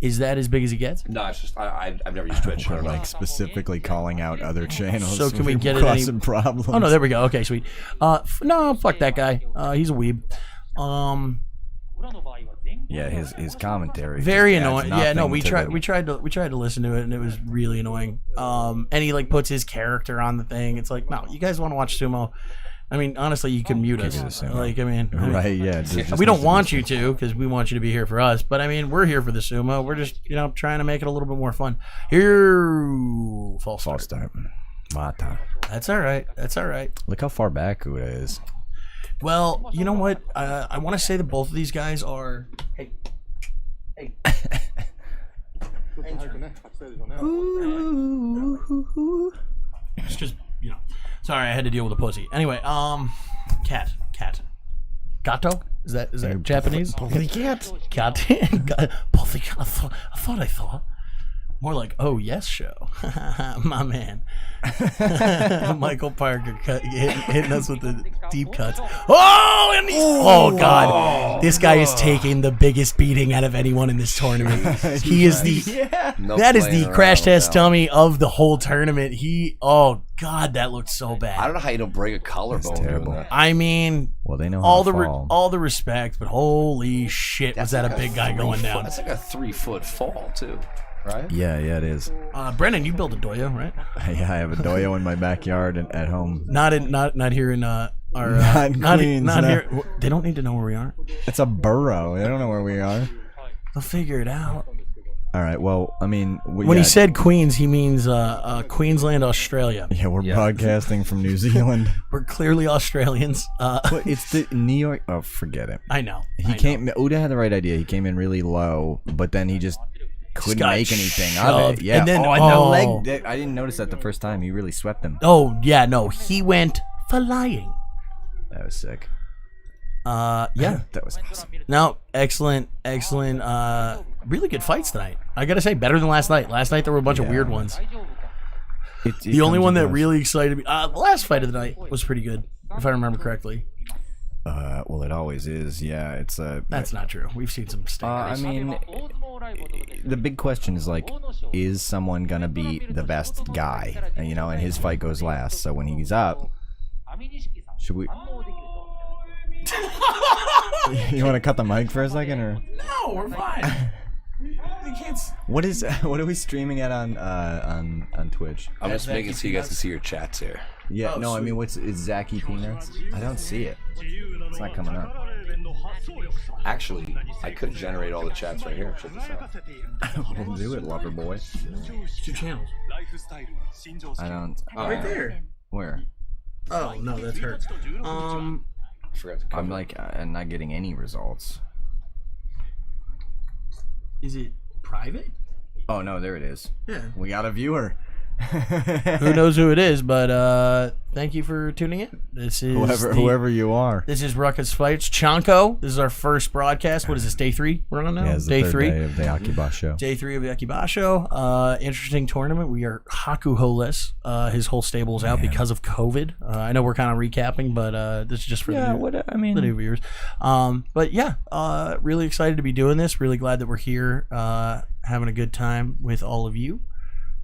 Is that as big as it gets? No, it's just I've never used Twitch. We're like specifically calling out other channels. So can we get it? Causing problems. Oh no, there we go. Okay, sweet. No, fuck that guy. He's a weeb. Yeah, his commentary. Very just adds annoying. Yeah, no, nothing we to tried the- we tried to listen to it, and it was really annoying. And he like puts his character on the thing. It's like, no, you guys want to watch sumo? I mean, honestly, you can mute us. Kick it to sumo. Like, I mean, Right? Yeah. we don't want you to because we want you to be here for us. But I mean, we're here for the sumo. We're just trying to make it a little bit more fun. Here, false False start. start. Mata. That's all right. That's all right. Look how far back Uda is. Well, you know what? I want to say that both of these guys are. Hey. It's just Sorry, I had to deal with a pussy. Anyway, cat. Gato? Is that Japanese? Cat. I thought I thought. More like, oh yes, show. My man. Michael Parker hitting us with the deep cuts. Oh, and oh God, this guy is taking the biggest beating out of anyone in this tournament. He is that is the crash test dummy of the whole tournament. Oh God, that looked so bad. I don't know how you don't break a collarbone. terrible. Doing that. I mean, Well, they know all how to fall. all the respect, but holy shit, was that like a big guy going down? That's like a 3-foot fall too, right? Yeah, it is. Brennan, you built a doyo, right? Yeah, I have a doyo in my backyard and at home. Not here in our Not in Queens, not no. here. They don't need to know where we are. It's a borough. I don't know where we are. They'll figure it out. All right. Well, I mean, When he said Queens, he means Queensland, Australia. yeah, we're broadcasting from New Zealand. We're clearly Australians. But it's the New York. Oh, forget it. I know. Uda had the right idea. He came in really low, but then he just couldn't got make anything of shoved. it. Yeah. And then- the leg. I didn't notice that the first time. He really swept him. Oh yeah, no, he went flying. That was sick. Yeah. That was awesome. No, excellent. Really good fights tonight. I gotta say, better than last night. Last night there were a bunch of weird ones. The only one that really excited me, the last fight of the night was pretty good, if I remember correctly. Well, it always is. Yeah, it's That's not true. We've seen some I stingers. mean, the big question is like, is someone gonna beat the best guy? And and his fight goes last. So when he's up, should we? You want to cut the mic for a second, or No, we're fine. We can't. what are we streaming at on Twitch? I'm just making so you guys can see your chats here. Yeah, Oh, no, I sweet. mean, is Zachy Peanuts? I don't see it. It's not coming up. Actually, I could generate all the chats right here. Check this out. We'll do it, lover boy. Two channels. I don't. Right there. Where? Oh no, that's her. I forgot to cover I'm like, I'm not getting any results. Is it private? Oh no, there it is. Yeah. We got a viewer. Who knows who it is, but thank you for tuning in. This is whoever you are. This is Ruckus Fights. Chanko, this is our first broadcast. What is this, day 3 we're on now? Yeah, it's the day third 3. day of the Aki Basho. Day 3 of the Aki Basho. Interesting tournament. We are Hakuho-less. His whole stable is out because of COVID. I know we're kind of recapping, but this is just for the new viewers. But yeah, really excited to be doing this. Really glad that we're here, having a good time with all of you.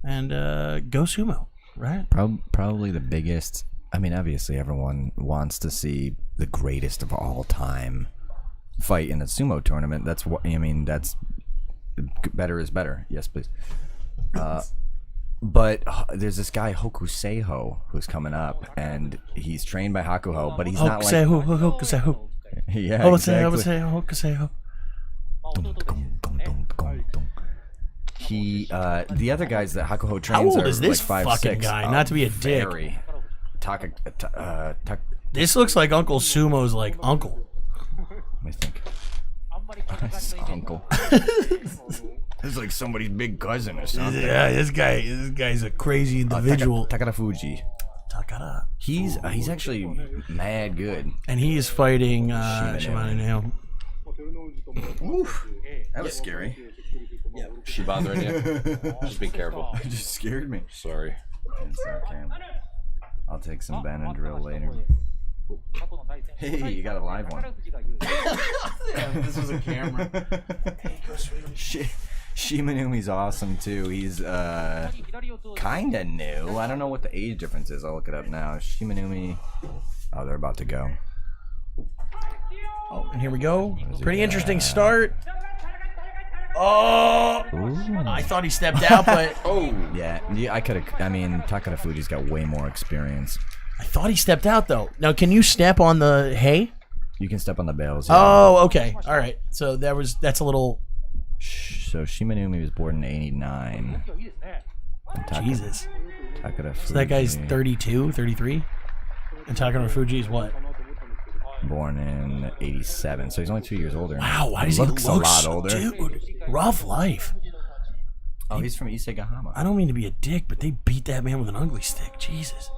And go sumo, right? Probably the biggest. I mean, obviously, everyone wants to see the greatest of all time fight in a sumo tournament. That's what I mean. That's better is better. Yes, please. But there's this guy Hokuseiho who's coming up, and he's trained by Hakuho, but he's not like Hokuseiho. yeah, Hokuseiho. He, the other guys that Hakuho trains How old are is this like 5'6". fucking guy? Not to be a dick. Very. This looks like Uncle Sumo's like uncle. Let me think. Uncle. This is like somebody's big cousin or something. Yeah, this guy's a crazy individual. Takara Fuji. Takara. He's actually mad good. And he is fighting Shimane now. Oof. That was scary. Is she bothering you? Just be careful. It just scared me. Sorry. It's okay. I'll take some Benadryl later. Hey, you got a live one. This was a camera. Shimanumi's awesome too. He's kinda new. I don't know what the age difference is. I'll look it up now. Shimanumi. Oh, they're about to go. Oh, and here we go. Pretty interesting start. Oh, I thought he stepped out, but Yeah, I could have. I mean, Takada Fuji's got way more experience. I thought he stepped out though. Now, can you step on the hay? You can step on the bales. Yeah. Oh, okay. All right. So that's a little. So Shimanumi was born in '89. Jesus. Takada Fuji. So that guy's 32, 33? And Takada Fuji's what? Born in '87, so he's only 2 years older. Wow, why does he look a lot so, older? Dude, rough life. Oh, he's from Isegahama. I don't mean to be a dick, but they beat that man with an ugly stick. Jesus.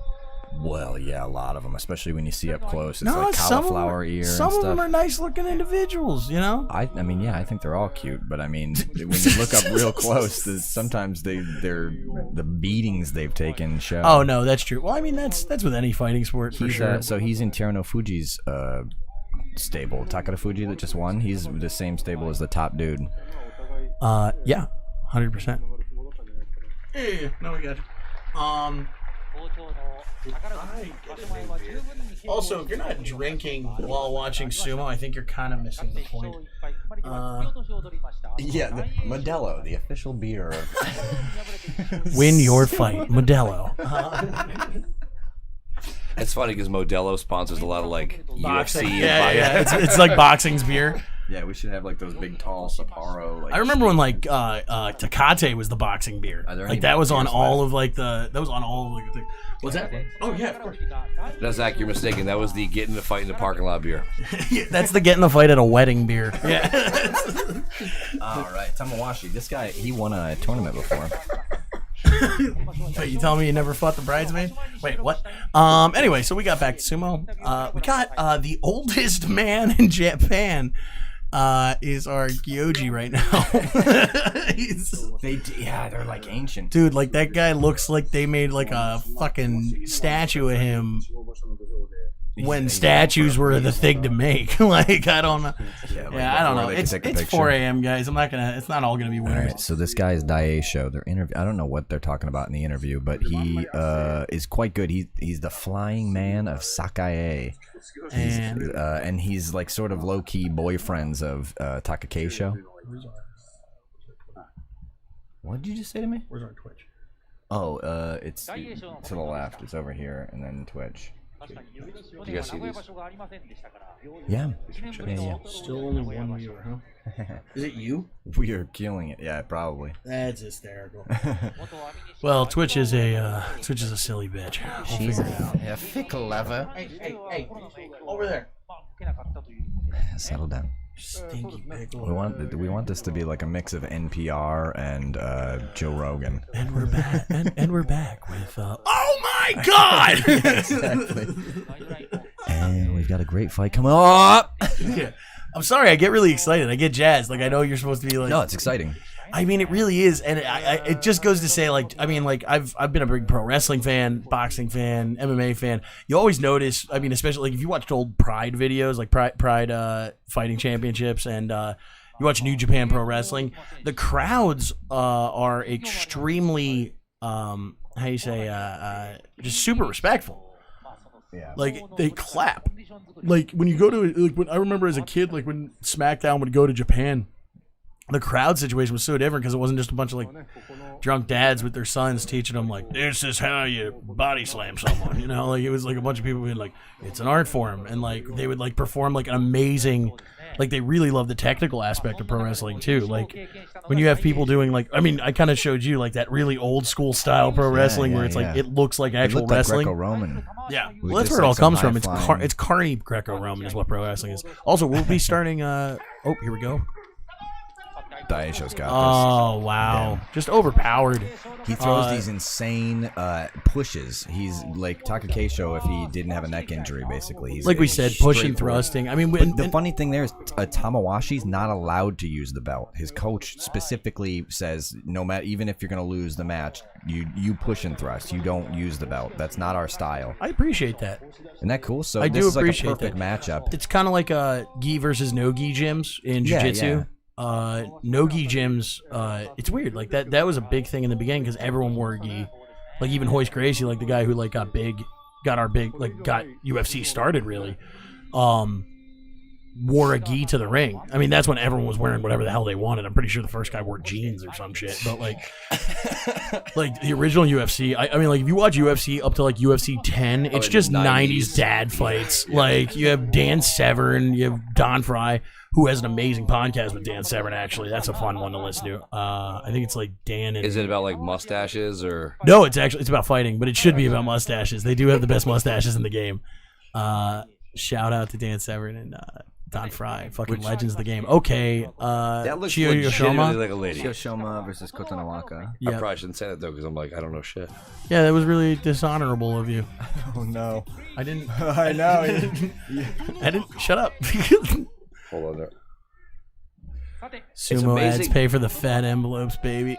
Well, yeah, a lot of them, especially when you see up close. It's No, like some of them cauliflower are- ear Some and of stuff. them are nice looking individuals, you know? I mean, yeah, I think they're all cute, but I mean, when you look up real close, sometimes they're the beatings they've taken show. Oh no, that's true. Well, I mean that's with any fighting sport for sure. So he's in Teruno Fuji's stable. Takada Fuji that just won. He's the same stable as the top dude. Yeah, 100%. Yeah, no, we got you. Also, if you're not drinking while watching sumo, I think you're kind of missing the point. Yeah, the Modelo, the official beer. Win your fight, Modelo. It's funny because Modelo sponsors a lot of like Boxing. UFC. Yeah. It's like boxing's beer. Yeah, we should have like those big tall Sapporo. Like, I remember when like Tecate was the boxing beer. Are there Like any that was on beers all left? of like the thing. What's that? Oh yeah, of course. No, Zach, you're mistaken. That was the get in the fight in the parking lot beer. Yeah, that's the get in the fight at a wedding beer. Yeah. all right, Tamawashi. This guy, he won a tournament before. Wait, you telling me you never fought the bridesmaid? Wait, what? Anyway, so we got back to sumo. We got the oldest man in Japan. Is our Gyoji right now. They're like ancient. Dude, like that guy looks like they made like a fucking statue of him when statues were the thing to make. Like I don't know. Yeah, I don't know. It's 4 a.m. guys. It's not all gonna be All winners. right, so this guy is Daisho. Their interview. I don't know what they're talking about in the interview, but he is quite good. He's the flying man of Sakae. And he's like sort of low key boyfriends of Takakeisho. What did you just say to me? Where's our Twitch? Oh, it's to the left. It's over here, and then Twitch. Do you guys see these? Yeah. Still only one viewer, huh? Is it you? We are killing it. Yeah, probably. That's hysterical. Well, Twitch is a silly bitch. We'll figure it out. a fickle lover. Hey, over there. Settle down. Stinky pickle. We want this to be like a mix of NPR and Joe Rogan. And we're back. And we're back with. Oh my God! Exactly. And we've got a great fight coming up. Yeah. I'm sorry. I get really excited. I get jazzed. Like I know you're supposed to be like. No, it's exciting. I mean, it really is, and it just goes to say, like, I mean, like, I've been a big pro wrestling fan, boxing fan, MMA fan. You always notice, I mean, especially like if you watched old Pride videos, like Pride fighting championships, and you watch New Japan Pro Wrestling, the crowds are extremely, how you say, just super respectful. Yeah. Like they clap. Like when you go to, like when I remember as a kid, like when SmackDown would go to Japan. The crowd situation was so different because it wasn't just a bunch of like drunk dads with their sons teaching them like this is how you body slam someone, you know, like it was like a bunch of people being like it's an art form, and like they would like perform like an amazing, like they really love the technical aspect of pro wrestling too. Like when you have people doing like, I mean, I kind of showed you like that really old school style pro wrestling where it's like it looks like actual wrestling. Like Greco-Roman. Yeah, well, that's where it all comes from. It's carny Greco-Roman is what pro wrestling is. Also, we'll be starting. Oh, here we go. Daisho's got this. Oh wow, just overpowered. He throws these insane pushes. He's like Takakeisho if he didn't have a neck injury, basically. He's like we said, pushing, straightforward. thrusting. I mean, But the funny thing there is Tamawashi's not allowed to use the belt. His coach specifically says, no matter, even if you're going to lose the match, you push and thrust. You don't use the belt. That's not our style. I appreciate that. Isn't that cool? So I this do is like appreciate a perfect that. matchup. It's kind of like gi versus no gi gyms in jiu-jitsu. Yeah. No gi gyms. It's weird. Like that was a big thing in the beginning because everyone wore gi. Like even Hoist Gracie, like the guy who like got UFC started really. wore a gi to the ring. I mean, that's when everyone was wearing whatever the hell they wanted. I'm pretty sure the first guy wore jeans or some shit. But like the original UFC, I mean, like if you watch UFC up to like UFC 10, it's in just the 90s dad fights. Like you have Dan Severn, you have Don Fry, who has an amazing podcast with Dan Severn. Actually, that's a fun one to listen to. I think it's like Dan and. Is it about like mustaches or? No, it's about fighting, but it should be about mustaches. They do have the best mustaches in the game. Shout out to Dan Severn and Don Fry, fucking legends of the game. Okay, That looks Chio legitimately Yoshima. like a lady. Shioshima versus Kotonowaka. I Yeah, probably shouldn't say that though because I'm like I don't know shit. yeah, that was really dishonorable of you. Oh no. I didn't. I know. I didn't. Shut up. Hold on there. Sumo ads amazing. pay for the fat envelopes, baby.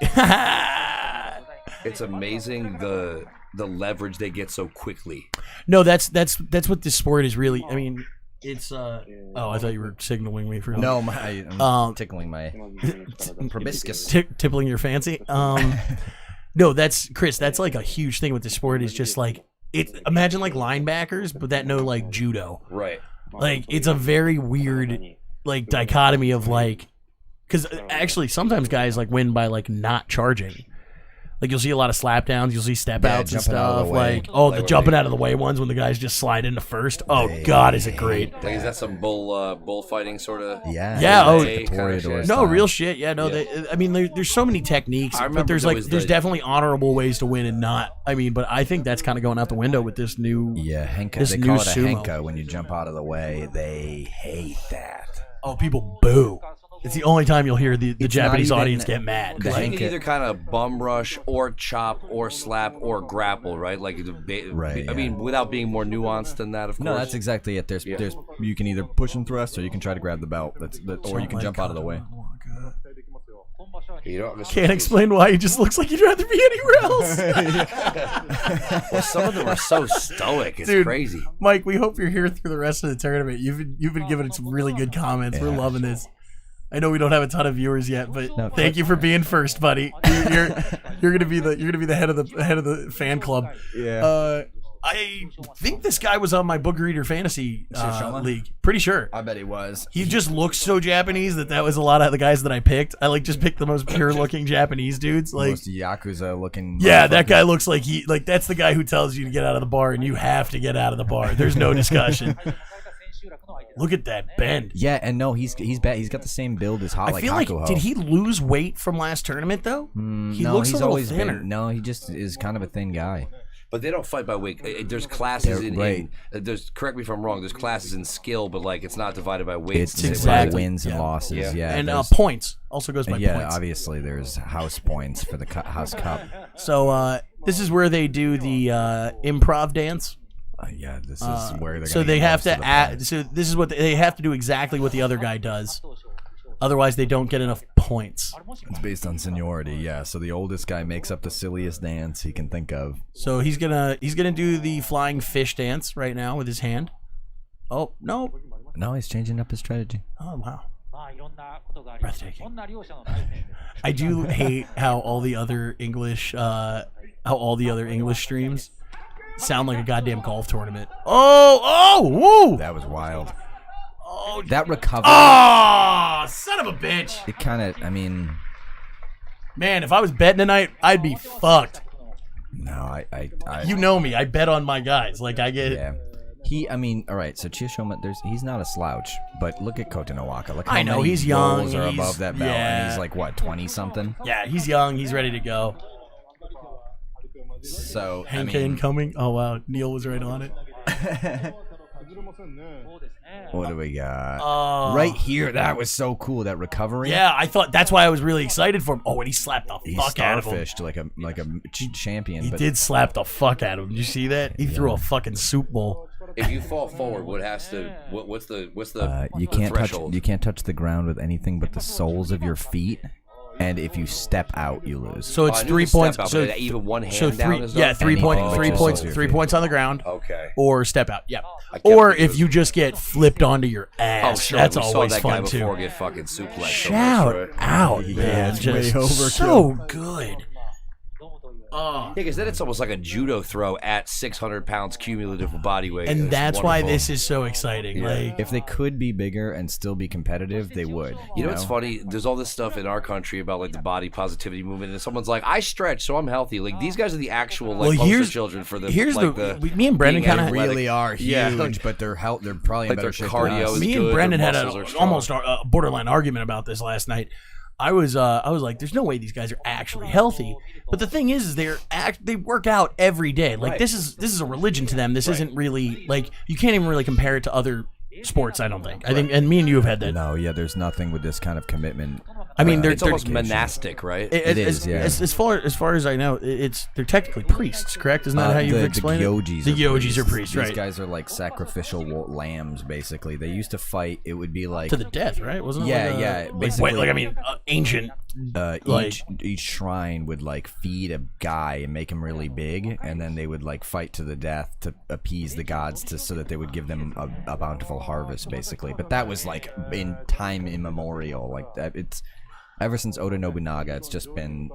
It's amazing the leverage they get so quickly. No, that's what this sport is really. I mean, it's. Oh, I thought you were signaling me for. No, I'm tickling my proboscis. Tippling your fancy. No, that's Chris. That's like a huge thing with the sport. Is just like it. Imagine like linebackers, but that know like judo. Right. Like it's a very weird like dichotomy of like, because actually sometimes guys like win by like not charging. Like you'll see a lot of slap downs, you'll see step outs and jumping out of stuff. the way. Like the jumping out of the way ones when the guys just slide into first. Oh God, is it great? Like, is that some bullfighting sort of? Yeah. Yeah, oh, Hey, kinda shit. Toreador No, style. real shit. Yeah, no. Yeah. I mean, there's so many techniques, I but remember there's there like was there's the- definitely honorable ways to win and not. I mean, but I think that's kind of going out the window with this new. Yeah, henka. This They new call it a sumo. henka when you jump out of the way. They hate that. Oh, people boo. It's the only time you'll hear the It's Japanese not even- audience get mad. The You Like, can henka- either kind of bum rush or chop or slap or grapple, right? Like, Right, I mean, without being more nuanced than that, of course. No, that's exactly it. There's you can either push and thrust or you can try to grab the belt. Or you can jump out of the way. You don't can't explain why he just looks like he'd rather be anywhere else. Well, some of them are so stoic. It's Dude. crazy. Mike, we hope you're here through the rest of the tournament. You've been giving it some really good comments. We're Yeah. loving this. I know we don't have a ton of viewers yet, but No, thank you for being first, buddy. You're gonna be the head of the fan club. Yeah. I think this guy was on my book reader fantasy Shishoma? league. Pretty sure. I bet he was. He just looks so Japanese that was a lot of the guys that I picked. I like just picked the most pure looking Japanese dudes. Like, Most Yakuza looking. yeah, that guy looks like that's the guy who tells you to get out of the bar and you have to get out of the bar. There's no discussion. Look at that bend. Yeah, and no, he's bad. He's got the same build as I feel Hakuho. like did he lose weight from last tournament though? He no, looks he's a little always thinner. been. No, he just is kind of a thin guy. But they don't fight by weight. There's classes They're- in. right. There's correct me if I'm wrong. There's classes in skill, but like it's not divided by weight. It's exactly- by wins and yeah. losses. Yeah. Yeah, And there's- points also goes by yeah, points. obviously there's house points for the house cup. So this is where they do the improv dance. Yeah, this is where they're. So gonna they get have most to of the add. points. So this is what they have to do exactly what the other guy does. Otherwise, they don't get enough points. It's based on seniority. Yeah, so the oldest guy makes up the silliest dance he can think of. So he's gonna do the flying fish dance right now with his hand. Oh no! No, he's changing up his strategy. Oh wow! まあいろんなことがあります。 Breathtaking. そんな両者の対戦です。 I do hate how all the other English streams sound like a goddamn golf tournament. Oh! Woo! That was wild. Oh! That recovery. Oh! Son of a bitch! It kind of. I mean, Man, if I was betting tonight, I'd be fucked. no, I You know me. I bet on my guys. Like I get. yeah. I mean, all right. So Chiyoshima, he's not a slouch, but look at Kotonowaka. Look how I know, many he's young, rolls are he's- above that belt, yeah. and he's like what, 20 something. Yeah, he's young. He's ready to go. So I Hank mean, incoming. Oh wow, Neil was right on it. そうですね。 what do we got? Oh. Right here, that was so cool. That recovery. Yeah, I thought that's why I was really excited for him. Oh, and he slapped the He fuck out of him. starfished like a champion. He but did slap the fuck out of him. Did you see that? He threw a fucking soup bowl. If you fall forward, what's the you can't touch threshold? you can't touch the ground with anything but the soles of your feet, and if you step out, you lose. So it's I knew 3 the step points. out, So but even one hand so down three. is Yeah, not 3 anything points. but 3 just points. your 3 feet. points on the ground. Okay. Or step out. Yeah. I kept Or thinking if you just get flipped onto your Oh, ass, sure. that's we saw always that guy fun before too. get fucking suplexed. Shout out, Yeah, man! it's Just way overkill. so good. Yeah, because then it's almost like a judo throw at 600 pounds cumulative body weight. And It's that's why wonderful. this is so exciting. Yeah. Like, If they could be bigger and still be competitive, they would. You know what's funny? There's all this stuff in our country about like the body positivity movement, and someone's like, "I stretch, so I'm healthy." Like these guys are the actual like poster children for the. Here's like, me and Brendan being kind of They really are huge, Yeah. but they're probably in Like better their shape cardio than us. is me good, and Brendan their had muscles are strong. almost a borderline argument about this last night. I was like, there's no way these guys are actually healthy. But the thing is they work out every day. Like Right. this is a religion to them. This isn't really like you can't even really compare it to other sports. I don't think. I think, and me and you have had that. No, yeah, there's nothing with this kind of commitment. I mean, they're It's almost they're- monastic, right? It is, yeah. As far as I know, they're technically priests, correct? Isn't that how you explain the it? Gyojis The are Gyojis are priests, These right? guys are like sacrificial lambs, basically. They used to fight. It would be like To the death, right? Wasn't it? Yeah, like yeah, Like, basically- I mean, ancient. like- each shrine would like feed a guy and make him really big, and then they would like fight to the death to appease the gods so that they would give them a bountiful harvest, basically. But that was like in time immemorial, like that. It's ever since Oda Nobunaga, it's just been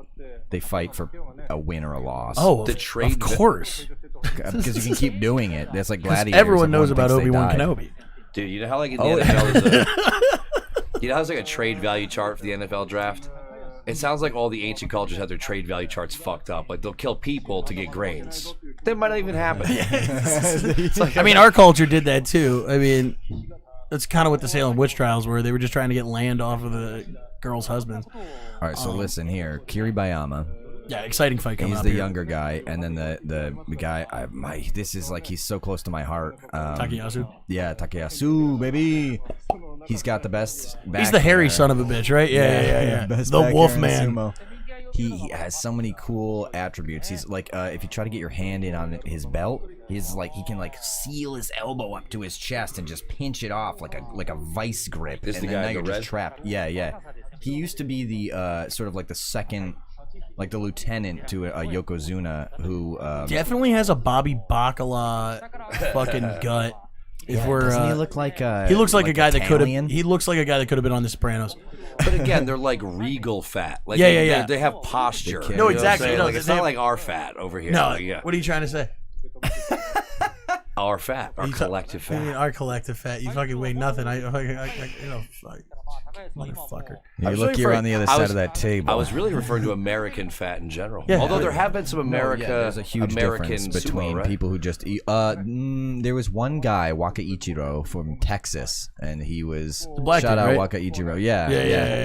they fight for a win or a loss. Oh, The trade- of course. because you can keep doing it. That's like 'Cause gladiators. everyone knows about thinks they Obi-Wan died. Kenobi. Dude, you know how like in the Oh, NFL there's a, you know how there's like a trade value chart for the NFL draft? It sounds like all the ancient cultures have their trade value charts fucked up. Like they'll kill people to get grains. That might not even happen. It's like, I mean, our culture did that too. I mean, that's kind of what the Salem witch trials were. They were just trying to get land off of the girls' husbands. All right, so listen here, Kiribayama. Yeah, exciting fight coming He's up the here. younger guy, and then the guy. This is like he's so close to my heart. Takayasu. Yeah, Takayasu, baby. He's got the best. He's the hairy son of a bitch, right? Yeah. Best The back Wolf hair in Man. sumo. He has so many cool attributes. He's like, if you try to get your hand in on his belt, he's like he can like seal his elbow up to his chest and just pinch it off like a vice grip. This and the then guy now in you're the just red? trapped. Yeah. He used to be the sort of like the second, like the lieutenant to a Yokozuna who. Definitely has a Bobby Bacala fucking gut. If we're, doesn't he look like he looks like a guy that could Italian? have. He looks like a guy that could have been on The Sopranos. But again, they're like regal fat. Like Yeah, they, yeah, yeah. They have posture. No, You know what I'm exactly. saying? No, Like, it's they not have- like our fat over here. No, Like, yeah. what are you trying to say? Our fat, our You collective I mean, fat. our collective fat. You fucking weigh nothing. I fuck, motherfucker. You was look, really you're afraid- on the other I side was- of that table. I was really referring to American fat in general. Yeah. Although there have been some America, there's a huge American difference between sumo, right? people who just eat. There was one guy, Waka Ichiro from Texas, and he was black shout dude, out right? Waka Ichiro. Yeah.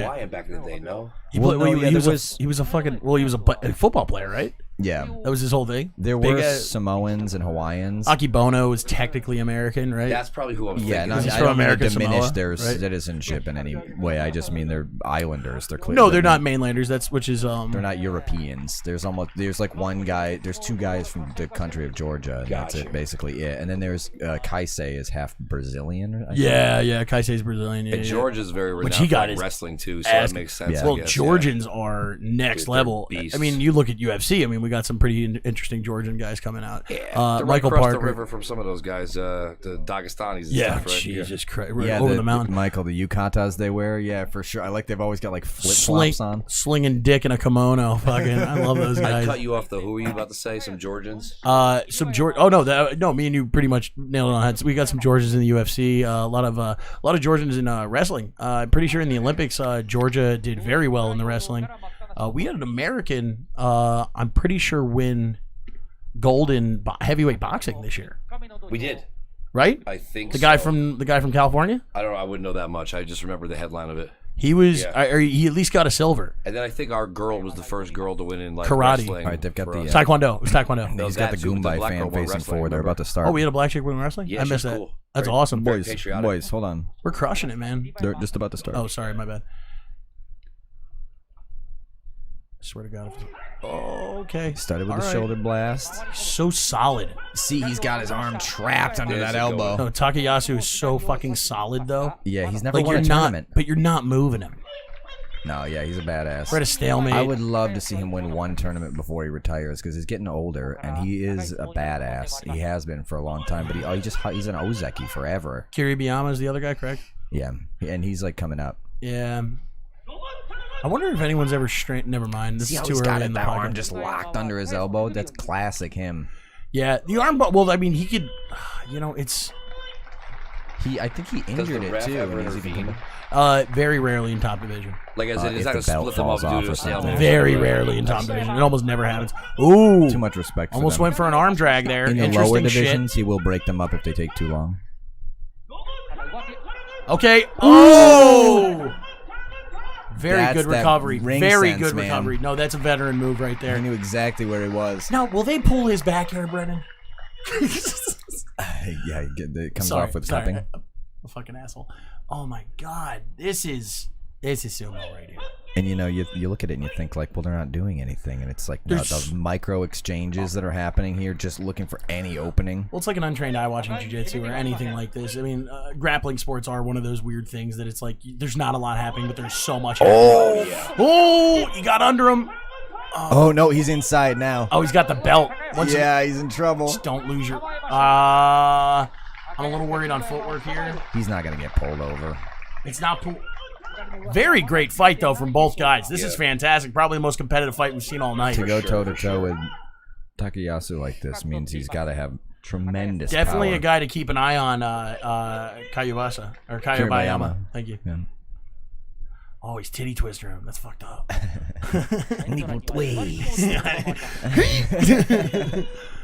Hawaiian back in the day, no? He, Well, played, no, he, yeah, was there a, was- he was a fucking he was a football player, right? Yeah. That was his whole thing. There Big were ass- Samoans and Hawaiians. Aki Bono was technically American, right? That's probably who I'm Yeah, thinking. no, He's I from don't mean to American diminish Samoa, their right? citizenship in any way. I just mean they're islanders. They're clearly No, they're not mainlanders. That's which is They're not Europeans. There's like one guy. There's two guys from the country of Georgia. And that's Gotcha. it, basically. Yeah, and then there's Kaisei is half Brazilian. I think. Yeah. Kaisei's Brazilian. Yeah, And yeah. Georgia's very renowned Which he for got like his wrestling too, so ass- that makes sense. Yeah. I Well, guess, Georgians are next Dude, they're level. beasts. I mean, you look at UFC. I mean, we got some pretty interesting Georgian guys coming out. Yeah, they're right Michael across Parker. the river from some of those guys, the Dagestanis. And Yeah, stuff, right? Jesus Christ, Yeah, over the mountain. Michael, the yukatas they wear, yeah, for sure. I like they've always got like flip Sling, flops on. slinging dick in a kimono. Fucking, I love those I guys. cut you off though. Who were you about to say? Some Georgians? Some George. Oh no, no. Me and you pretty much nailed it on head. We got some Georgians in the UFC. A lot of Georgians in wrestling. I'm pretty sure in the Olympics, Georgia did very well in the wrestling. We had an American. I'm pretty sure win gold in heavyweight boxing this year. We did. Right? I think The guy so. from California. I don't know. I wouldn't know that much. I just remember the headline of it. He was. Yeah. Or he at least got a silver. And then I think our girl was the first girl to win in like Karate. wrestling. All right, they've got for the, us. Taekwondo. It was Taekwondo. No, He's got the that too, but the Goombay black fan girl won facing wrestling, forward. They're remember? about to start. Oh, we had a black chick win wrestling. Yeah, I she's missed that. cool. That's Very- awesome. very boys, patriotic. boys, hold on. We're crushing it, man. They're just about to start. Oh, sorry, my bad. I swear to God. Okay. Started with All the right. shoulder blast. So solid. See, he's got his arm trapped under There's that it elbow. No, Takayasu is so fucking solid though. Yeah, he's never Like won you're a not, tournament. but you're not moving him. No, yeah, he's a badass. We're at a stalemate. I would love to see him win one tournament before he retires because he's getting older and he is a badass. He has been for a long time, but he's an Ozeki forever. Kiribiyama is the other guy, correct? Yeah, and he's like coming up. Yeah. I wonder if anyone's ever straight. Never mind. This See is how too he's early got in the that arm podcast. just locked under his elbow? That's classic him. Yeah, the arm. Well, I mean, he could. You know, it's I think he injured it ref too. ever and he's even intervene? very rarely in top division. Like, as in, if it's not the going to belt split them up falls and off do to or a something. stalemate. Very rarely in top division. It almost never happens. Ooh, too much respect. For almost them. went for an arm drag there. In the Interesting lower shit. divisions, he will break them up if they take too long. Okay. Oh! Very That's good that recovery. ring Very sense, good man. recovery. No, that's a veteran move right He there. knew exactly where he was. Now, will they pull his back hair, Brennan? Yeah, it comes Sorry, off with sorry. cupping. A fucking asshole. Oh my god, this is sumo right here. And you know, you look at it and you think like, well, they're not doing anything, and it's like no, the micro exchanges that are happening here, just looking for any opening. Well, it's like an untrained eye watching jiu-jitsu or anything like this. I mean, grappling sports are one of those weird things that it's like there's not a lot happening, but there's so much happening. Oh, yeah. Oh, you got under him. Oh no, he's inside now. Oh, he's got the belt. Yeah, he's in trouble. Just don't lose your. I'm a little worried on footwork here. He's not gonna get pulled over. It's not. Very great fight though from both guys. This is fantastic. Probably the most competitive fight we've seen all night. To go toe to toe with Takayasu like this means he's got to have tremendous. Definitely power. a guy to keep an eye on. Kayubasa or Kayobayama. Thank you. Yeah. Oh, he's titty twister him. That's fucked up.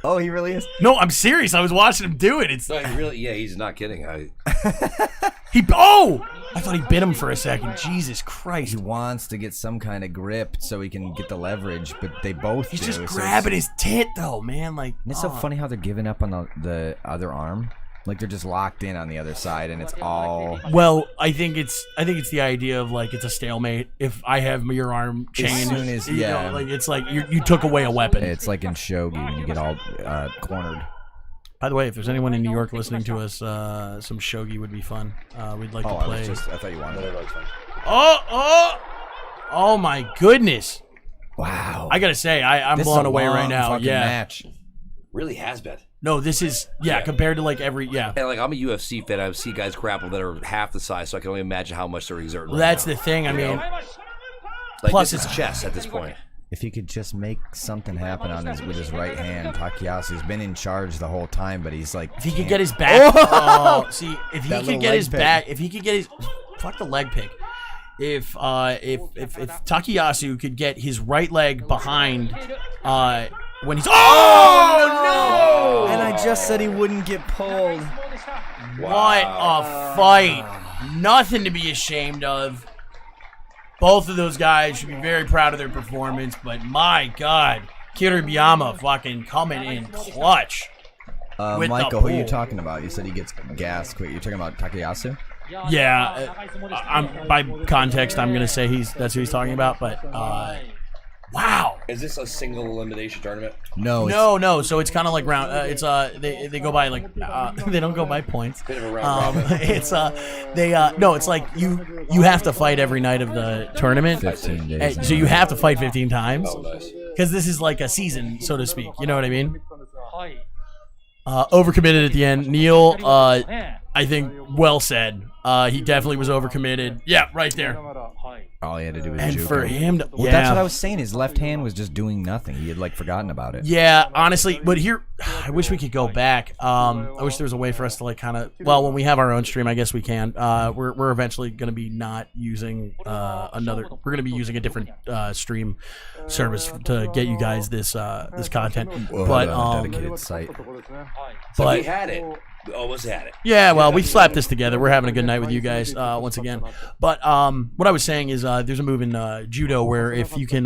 Oh, he really is. No, I'm serious. I was watching him do it. It's No, he really, yeah, he's not kidding. I thought he bit him for a second. Jesus Christ. He wants to get some kind of grip so he can get the leverage, but they both He's do. just so grabbing his tit though, man. Like It's so funny how they're giving up on the other arm. Like they're just locked in on the other side, and it's all. Well, I think it's the idea of like it's a stalemate. If I have your arm chained, soon as- you know, yeah. like it's like you took away a weapon. It's like in shogi when you get all cornered. By the way, if there's anyone in New York listening to us, some shogi would be fun. We'd like to I play. thought you wanted it. Oh my goodness! Wow. I gotta say, I'm This is blown a away right long now. fucking Yeah. match. Really has been. No, this is compared to like every And like, I'm a UFC fan. I see guys grapple that are half the size, so I can only imagine how much they're exerting. Well, right that's now. the thing. I mean, Like, plus this is chess at this point. If he could just make something happen with his right hand, Takayasu's been in charge the who time, but he's like, if he could get his back, see, if he That could little get leg his pick. back, if he could get his, fuck the leg pick. If Takayasu could get his right leg behind, when he's and I just said he wouldn't get pulled. What a fight! Nothing to be ashamed of. Both of those guys should be very proud of their performance, but my God, Kiribiyama fucking coming in clutch. With Michael, the who are you pull. talking about? You said he gets gas quick. You're talking about Takayasu? Yeah, I'm by context, I'm gonna say that's who he's talking about, but wow. Is this a single elimination tournament? No. No. So it's kind of like round. It's they go by like they don't go by points. Bit of a round robin. It's no. It's like you have to fight every night of the tournament. 15 days. So you have to fight 15 times Oh, nice. because this is like a season, so to speak. You know what I mean? Overcommitted at the end. Neil, I think well said. He definitely was overcommitted. Yeah, right there. All he had to do was And juke for him. him to, Well, that's what I was saying. His left hand was just doing nothing. He had like forgotten about it. Yeah, honestly, but here, I wish we could go back. I wish there was a way for us to like kind of, well, when we have our own stream, I guess we can. We're eventually going to be not using we're going to be using a different stream service to get you guys this content. But dedicated site. So we had it. We almost had it. yeah, well, we slapped this together. We're having a good night with you guys once again. But what I was saying is there's a move in judo where if you can,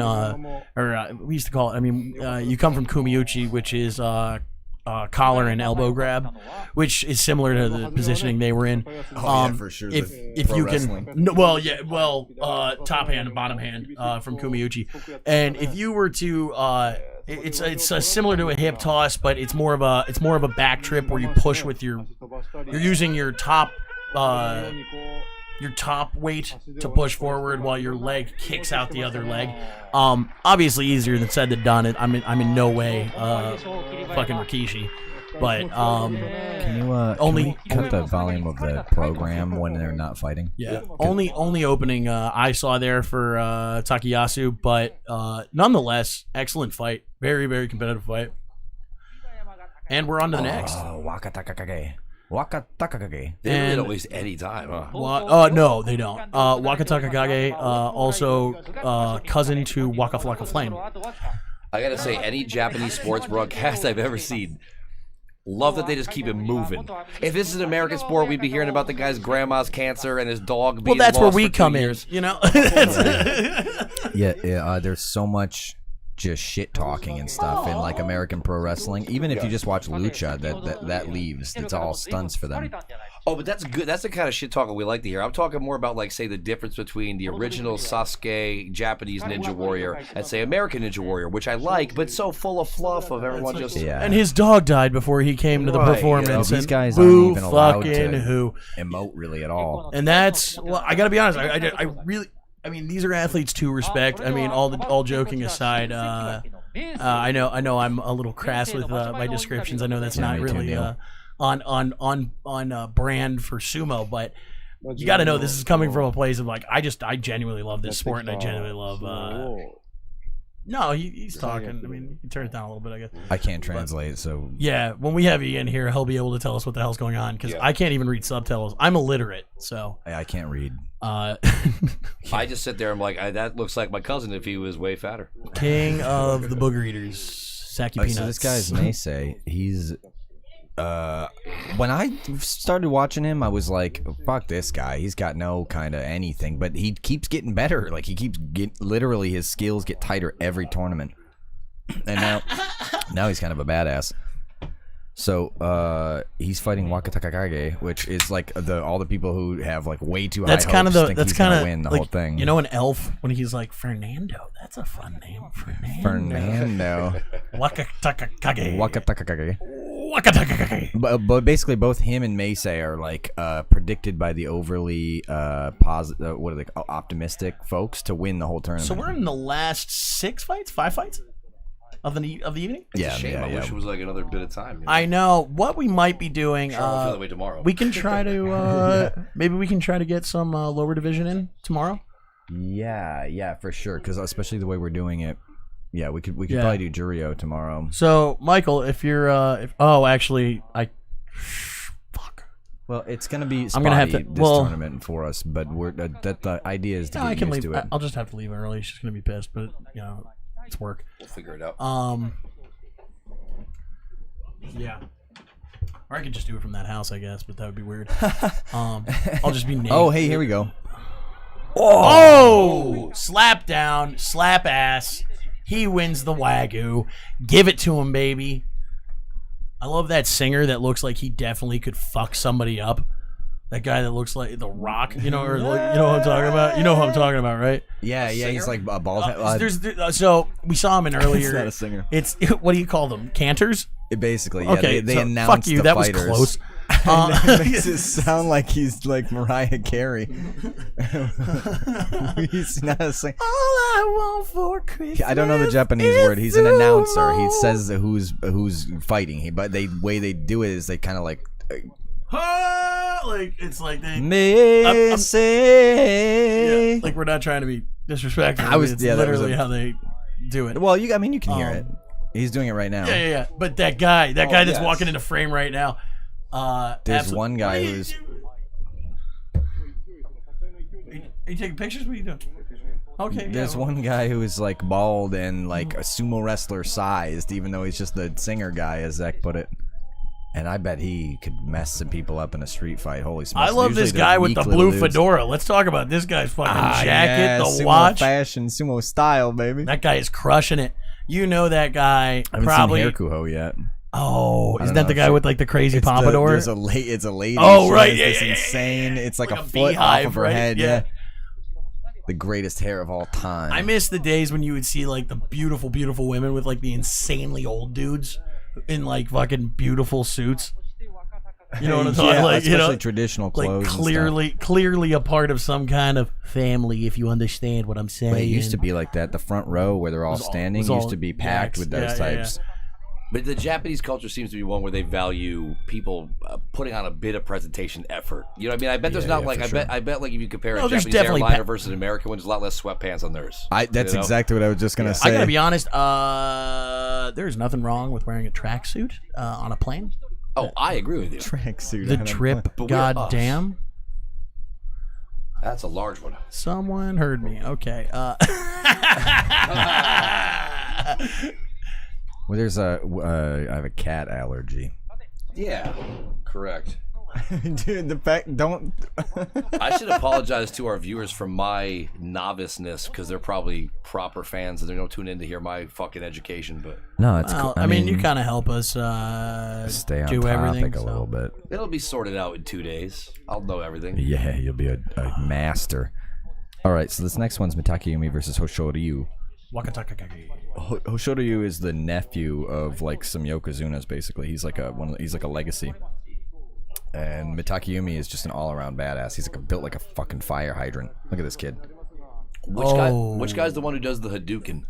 we used to call it, I mean, you come from kumiuchi, which is collar and elbow grab, which is similar to the positioning they were in. For sure. If you can, top hand and bottom hand from kumiuchi, and if you were to, it's similar to a hip toss, but it's more of a back trip where you push with you're using your top weight to push forward while your leg kicks out the other leg. Obviously easier than said than done. I'm in no way fucking Rikishi. But Can you only cut the volume of the program when they're not fighting? yeah, only opening I saw there for Takayasu, but nonetheless, excellent fight, very very competitive fight. And we're on to the next. Wakatakakage. They don't waste any time, huh? No, they don't. Wakatakakage, also cousin to Waka Flocka Flame. I gotta say, any Japanese sports broadcast I've ever seen, love that they just keep it moving. If this is an American sport, we'd be hearing about the guy's grandma's cancer and his dog being Well, that's where lost we for 2 come years. in, you know? Yeah, there's so much just shit talking and stuff in like American pro wrestling. Even if you just watch Lucha, that leaves. It's all stunts for them. Oh, but that's good. That's the kind of shit talking we like to hear. I'm talking more about, like, say, the difference between the original Sasuke Japanese Ninja Warrior and, say, American Ninja Warrior, which I like, but so full of fluff of everyone just... Yeah. And his dog died before he came to the Right, performance. These and guys aren't boo even allowed fucking to who. emote really at all. And that's, well, I gotta be honest, I really, I mean, these are athletes to respect. I mean, all joking aside, I know I'm a little crass with my descriptions. I know that's not me too, really Neil. on brand for sumo, but you got to know this is coming from a place of like I genuinely love this sport, and I genuinely love. No, he's talking. I mean, you turn it down a little bit, I guess. I can't translate, so Yeah, when we have Ian here, he'll be able to tell us what the hell's going on because I can't even read subtitles. I'm illiterate, so I can't read. I just sit there, I'm like, that looks like my cousin if he was way fatter. King of the booger eaters, Saki Peanuts. So this guy's Mace. He's when I started watching him, I was like, fuck this guy. He's got no kind of anything, but he keeps getting better. Like he keeps literally his skills get tighter every tournament. And now he's kind of a badass. So he's fighting Wakatakakage, which is like all the people who have like way too high hopes think he's gonna win the like, whole thing. You know, an elf when he's like Fernando. That's a fun name, Fernando. Wakatakakage. Wakatakakage. Wakatakakage. But basically, both him and Mace are like predicted by the overly positive, what are they, optimistic folks to win the whole tournament. So we're in the last 5 fights of the evening. It's a shame. I wish it was like another bit of time. You know? I know what we might be doing. Sure, I'll feel that way tomorrow. We can try to maybe we can try to get some lower division in tomorrow. Yeah, for sure. Because especially the way we're doing it. Yeah, we could probably do Jurio tomorrow. So, Michael, if you're, actually, fuck. Well, it's gonna be spotty, I'm gonna have to this tournament for us, but we're the idea is to get used leave. to it. I'll just have to leave early. She's gonna be pissed, but you know, it's work. We'll figure it out. Yeah. Or I could just do it from that house, I guess, but that would be weird. I'll just be naked. Oh, hey, here we go. Oh! Slap down, slap ass. He wins the Wagyu. Give it to him, baby. I love that singer that looks like he definitely could fuck somebody up. That guy that looks like The Rock, you know, or you know what I'm talking about. You know who I'm talking about, right? Yeah, he's like a bald head. So we saw him in earlier. It's not a singer. It's what do you call them? Cantors? Basically, yeah. Okay, They so announced fuck you. the That fighters. was close. It makes it sound like he's like Mariah Carey. He's not a singer. All I want for Christmas. I don't know the Japanese word. He's an announcer. He says who's fighting. But the way they do it is they kind of like it's like they say. like we're not trying to be disrespectful. It's that was literally how they do it. Well, you can hear it. He's doing it right now. Yeah. But that guy that's walking into frame right now. There's one guy who's. Are you taking pictures? What are you doing? Okay. There's one guy who is like bald and like a sumo wrestler sized, even though he's just the singer guy, as Zach put it. And I bet he could mess some people up in a street fight. Holy smokes! I love Usually this they're guy with weak the little blue dudes. fedora. Let's talk about this guy's fucking jacket, the sumo watch. fashion, sumo style, baby. That guy is crushing it. You know that guy I haven't probably. seen Hairkuho yet. Oh, I isn't don't that the know, guy with like the crazy pompadour? It's a lady. Oh, She right, has this yeah. insane. It's like a a foot beehive, off of her right? head. Yeah. Yeah. The greatest hair of all time. I miss the days when you would see like the beautiful, beautiful women with like the insanely old dudes in like fucking beautiful suits. You know what I'm talking yeah, like? especially You know, traditional clothes. like clearly a part of some kind of family, if you understand what I'm saying. But it used to be like that. The front row where they're all standing was all used to be packed yaks. with those Yeah, yeah, types. But the Japanese culture seems to be one where they value people putting on a bit of presentation effort. You know what I mean? I bet there's not like I bet like if you compare a Japanese airliner versus an American one, there's a lot less sweatpants on theirs. That's exactly what I was just gonna say. I gotta be honest. There's nothing wrong with wearing a tracksuit on a plane. Oh, I agree with you. Tracksuit. The trip, goddamn. That's a large one. Someone heard me. Okay. Well, there's I have a cat allergy. Yeah, correct. Dude, the fact don't. I should apologize to our viewers for my noviceness because they're probably proper fans and they're going to tune in to hear my fucking education. But no, it's cool. I mean, you kind of help us stay on do topic everything, a little bit. It'll be sorted out in 2 days. I'll know everything. Yeah, you'll be a master. All right, so this next one's Mitakeumi versus Hoshoryu. Hoshoryu is the nephew of like some Yokozunas. Basically, he's like a legacy. And Mitakeumi is just an all-around badass. He's like built like a fucking fire hydrant. Look at this kid. Which guy's the one who does the Hadouken?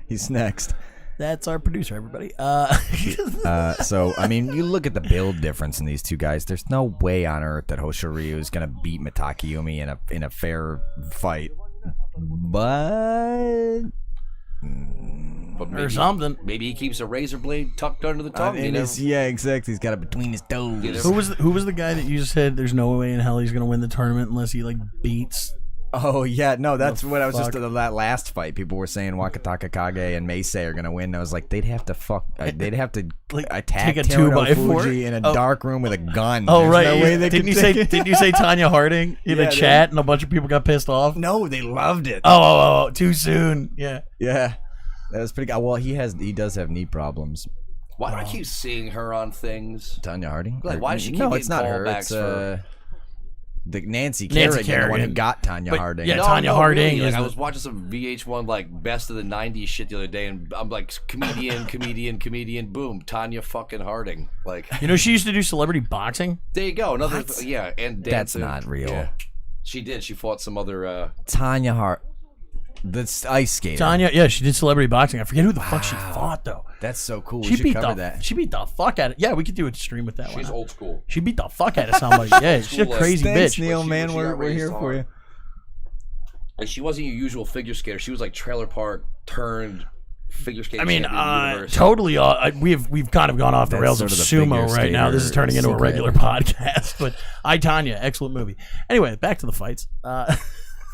He's next. That's our producer, everybody. So I mean, you look at the build difference in these two guys. There's no way on earth that Hoshoryu is gonna beat Mitakeumi in a fair fight. But maybe, or something. Maybe he keeps a razor blade tucked under the tongue. Yeah, exactly. He's got it between his toes. Who was the guy that you just said? There's no way in hell he's gonna win the tournament unless he like beats. Oh yeah, no, that's what I was just that last fight. People were saying Wakataka Kage and Meisei are gonna win. And I was like, they'd have to like, attack take a Teruno 2x4 Fuji in a dark room with a gun. Oh, There's right. No way they didn't could you say Tanya Harding in the chat and a bunch of people got pissed off? No, they loved it. Oh, too soon. Yeah. Yeah, that was pretty good. Well, he does have knee problems. Why do I keep seeing her on things? Tanya Harding? Like, why does she keep No, getting it's not her. It's the Nancy Kerrigan, the one who got Tanya Harding. Yeah, Tanya Harding. Really. Like, I was watching some VH1 like best of the '90s shit the other day, and I'm like, comedian, boom, Tanya fucking Harding. Like, you know, she used to do celebrity boxing. There you go, and dancing. That's not real. Yeah. She did. She fought some other. Tanya Harding. The ice skater. Tanya, yeah, she did celebrity boxing. I forget who the fuck she fought though. That's so cool. We should cover that. She beat the fuck out of. Yeah, we could do a stream with that one. She's old school. She beat the fuck out of somebody. Yeah, she's a crazy Thanks, bitch. Neil, man, we're here for you. And she wasn't your usual figure skater. She was like trailer park turned figure skater. I mean, totally. We've kind of gone off the rails of sumo right now. This is turning into a regular podcast. But Tanya, excellent movie. Anyway, back to the fights.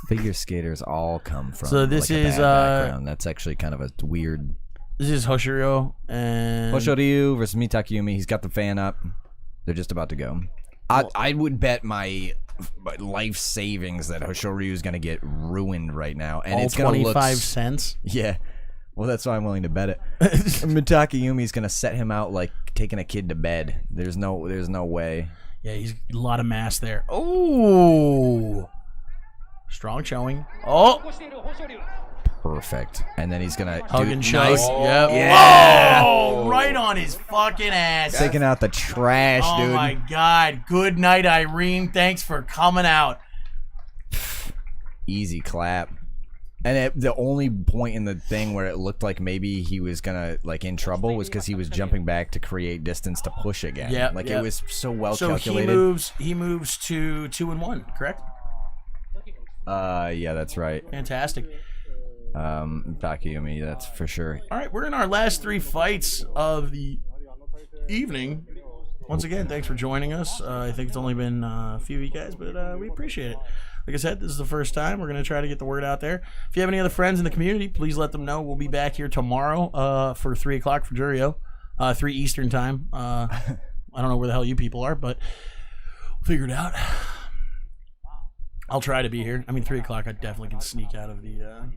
Figure skaters all come from. So this is background. That's actually kind of a weird. This is Hoshoryu and Hoshoryu versus Mitakeumi. He's got the fan up. They're just about to go. I would bet my life savings that Hoshoryu is going to get ruined right now, and it's going to look 25 cents. Yeah. Well, that's why I'm willing to bet it. Mitakeumi is going to set him out like taking a kid to bed. There's no way. Yeah, he's a lot of mass there. Oh. Strong showing. Oh, perfect. And then he's gonna hug and shove. Nice. Yep. Yeah. Oh, right on his fucking ass. Taking out the trash, dude. Oh my god. Good night, Irene. Thanks for coming out. Easy clap. And the only point in the thing where it looked like maybe he was gonna like in trouble was because he was jumping back to create distance to push again. Yeah. It was so well calculated. He moves to 2-1, correct? Yeah, that's right. Fantastic. Mitakeumi, that's for sure. All right, we're in our last 3 fights of the evening. Once again, thanks for joining us. I think it's only been a few of you guys, but we appreciate it. Like I said, this is the first time. We're going to try to get the word out there. If you have any other friends in the community, please let them know. We'll be back here tomorrow for 3 o'clock for Jurio, 3 Eastern time. I don't know where the hell you people are, but we'll figure it out. I'll try to be here. I mean, 3 o'clock, I definitely can sneak out of the...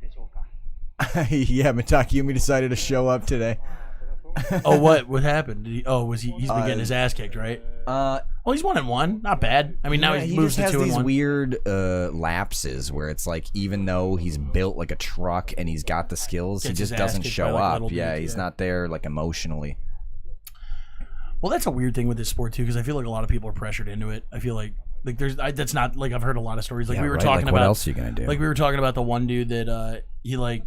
Yeah, Mitakeumi decided to show up today. Oh, what happened? He's been getting his ass kicked, right? Well, he's 1-1. Not bad. I mean, now he moves to 2-1. He has these weird lapses where it's like, even though he's built like a truck and he's got the skills, he just doesn't show up. Yeah, he's not there like emotionally. Well, that's a weird thing with this sport, too, because I feel like a lot of people are pressured into it. I feel like there's that's not like I've heard a lot of stories like we were talking about. What else are you gonna do? Like we were talking about the one dude that he like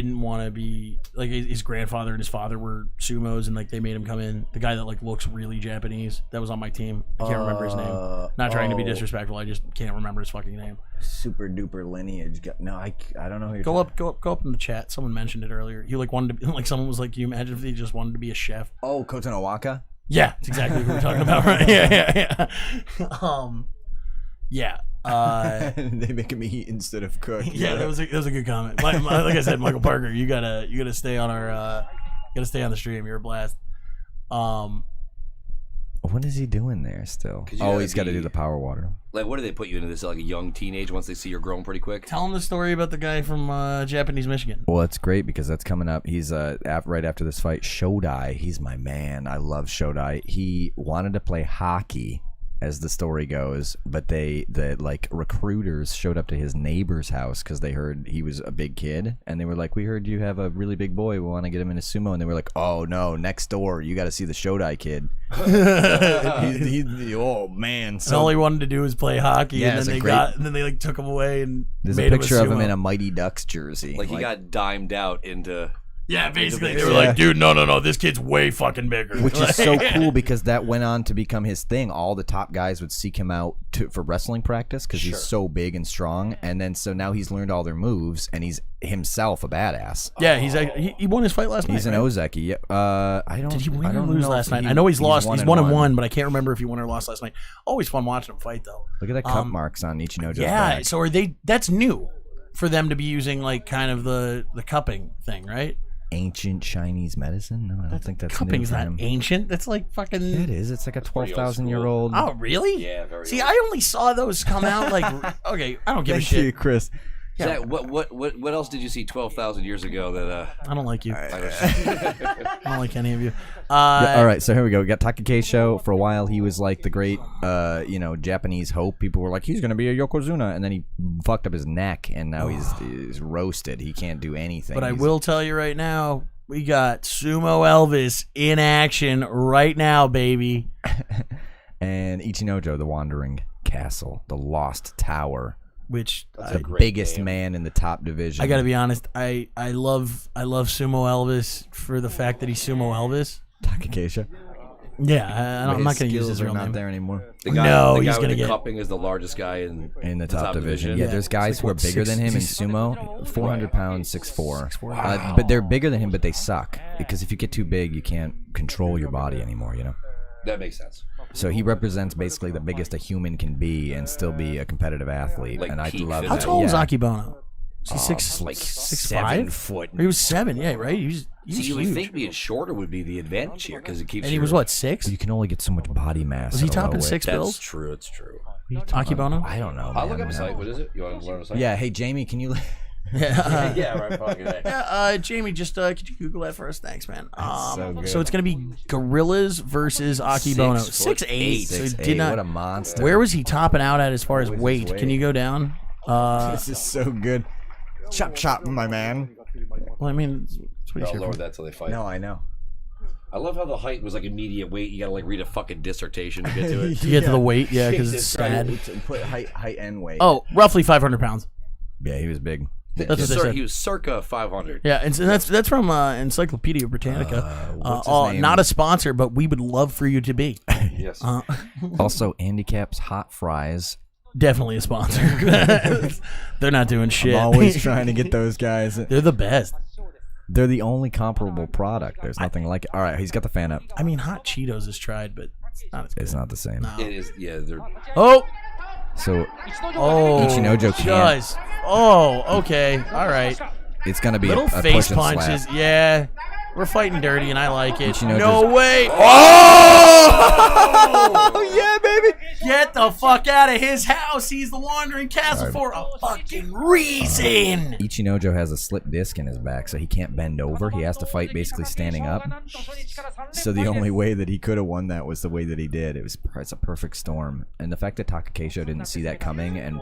didn't want to be like his grandfather and his father were sumos, and like they made him come in. The guy that like looks really Japanese that was on my team. I can't remember his name. Not trying to be disrespectful. I just can't remember his fucking name. Super duper lineage. No, I don't know who you're Go up in the chat. Someone mentioned it earlier. He like wanted to be, like someone was like, "Can you imagine if he just wanted to be a chef?" Oh, Kotonowaka? Yeah, that's exactly who we're talking about, right? Yeah. Yeah. They making me eat instead of cook. Yeah, that was a good comment. Like I said, Michael Parker, you gotta stay on our stay on the stream. You're a blast. What is he doing there still? Oh, he's got to do the power water. Like, what do they put you into this? Like a young teenage once they see you're growing pretty quick? Tell him the story about the guy from Japanese Michigan. Well, it's great because that's coming up. He's right after this fight. Shodai, he's my man. I love Shodai. He wanted to play hockey, as the story goes, but the recruiters showed up to his neighbor's house because they heard he was a big kid, and they were like, "We heard you have a really big boy. We want to get him into sumo." And they were like, "Oh no, next door. You got to see the Shodai kid." Oh man! So all he wanted to do was play hockey, Yeah, and then they like took him away and there's made a picture him of him sumo. in a Mighty Ducks jersey. Like he got dimed out into. Yeah, basically they were like, "Dude, no, this kid's way fucking bigger." Which is so cool because that went on to become his thing. All the top guys would seek him out for wrestling practice because he's so big and strong. And then so now he's learned all their moves and he's himself a badass. Yeah, he won his fight last night. He's an Ozeki. Did he win I or don't lose know last if night? I know he's lost. He's 1-1, but I can't remember if he won or lost last night. Always fun watching him fight though. Look at that cut marks on Ichinojo's Yeah, back. so are they? That's new for them to be using like kind of the cupping thing, right? Ancient Chinese medicine? No, I don't think that's new Cupping's for not him. ancient. That's like fucking. It is. It's like a 12,000-year-old. Oh, really? Yeah, very See, old. I only saw those come out like. Okay, I don't give a Thank you, shit. Chris. Zach, what else did you see 12,000 years ago that I don't like you. I was- I don't like any of you. Yeah, all right, so here we go. We got Takakesho. For a while, he was like the great, Japanese hope. People were like, he's going to be a Yokozuna. And then he fucked up his neck, and now he's roasted. He can't do anything. But I will tell you right now, we got Sumo Elvis in action right now, baby. And Ichinojo, the Wandering Castle, the Lost Tower. Which The biggest man in the top division. I got to be honest, I love Sumo Elvis for the fact that he's Sumo Elvis. Takakesho. Yeah, I'm not going to use his real not name. there anymore. the guy, No, the he's guy gonna with the get- cupping is the largest guy In the top division. Yeah, there's guys who are bigger than him in sumo, 400 pounds, 6'4". But they're bigger than him, but they suck. Because if you get too big, you can't control your body anymore, you know? That makes sense. So he represents basically the biggest a human can be and still be a competitive athlete. Like and I peak love physique. How that. tall is Yeah. Aki Bono? Is he Like 7 6'5"? foot. He was 7, yeah, right? He's See, you would huge. think being shorter would be the advantage here because it keeps. And he your- was what, 6? You can only get so much body mass. Was he at a low topping weight. 6 That's bills? true. It's true. Aki Bono? I don't know. I'll look man. up a site. What is it? You want to learn a site? Yeah, hey Jamie, can you? Yeah. Yeah, right. Fucking A. Yeah, Jamie, just could you Google that for us? Thanks, man. so good. So it's gonna be Gorillas versus Aki Bono. 6'8". So he 6'8", did not. what a monster. Where was he topping out at as far as What was his weight? weight? Can you go down? This is so good. Chop chop, my man. Well, I mean, that's what he's I'll here lower for. that till they fight. No, I know. I love how the height was like immediate weight. You gotta like read a fucking dissertation to get to it. To get to the weight, yeah, because it's Jesus Christ. sad. Put height and weight. Oh, roughly 500 pounds. Yeah, he was big. That's what they said. He was circa 500. Yeah, and so that's from Encyclopedia Britannica. What's his name? Not a sponsor, but we would love for you to be. Yes. Also, Handicap's Hot Fries. Definitely a sponsor. They're not doing shit. I'm always trying to get those guys. They're the best. They're the only comparable product. There's nothing like it. All right, he's got the fan up. I mean, Hot Cheetos is tried, but it's not as good. It's not the same. No. It is. Yeah. They're. Oh, So oh, Ichinojo can't. guys. Oh, okay, all right. it's gonna be Little a face push and punches. slap. Yeah, we're fighting dirty, and I like it. Ichinojo's- No way. Oh yeah, baby. Get the fuck out of his house. He's the Wandering Castle for a fucking reason. Ichinojo has a slip disc in his back, so he can't bend over. He has to fight basically standing up. So the only way that he could have won that was the way that he did. It's a perfect storm, and the fact that Takakesho didn't see that coming and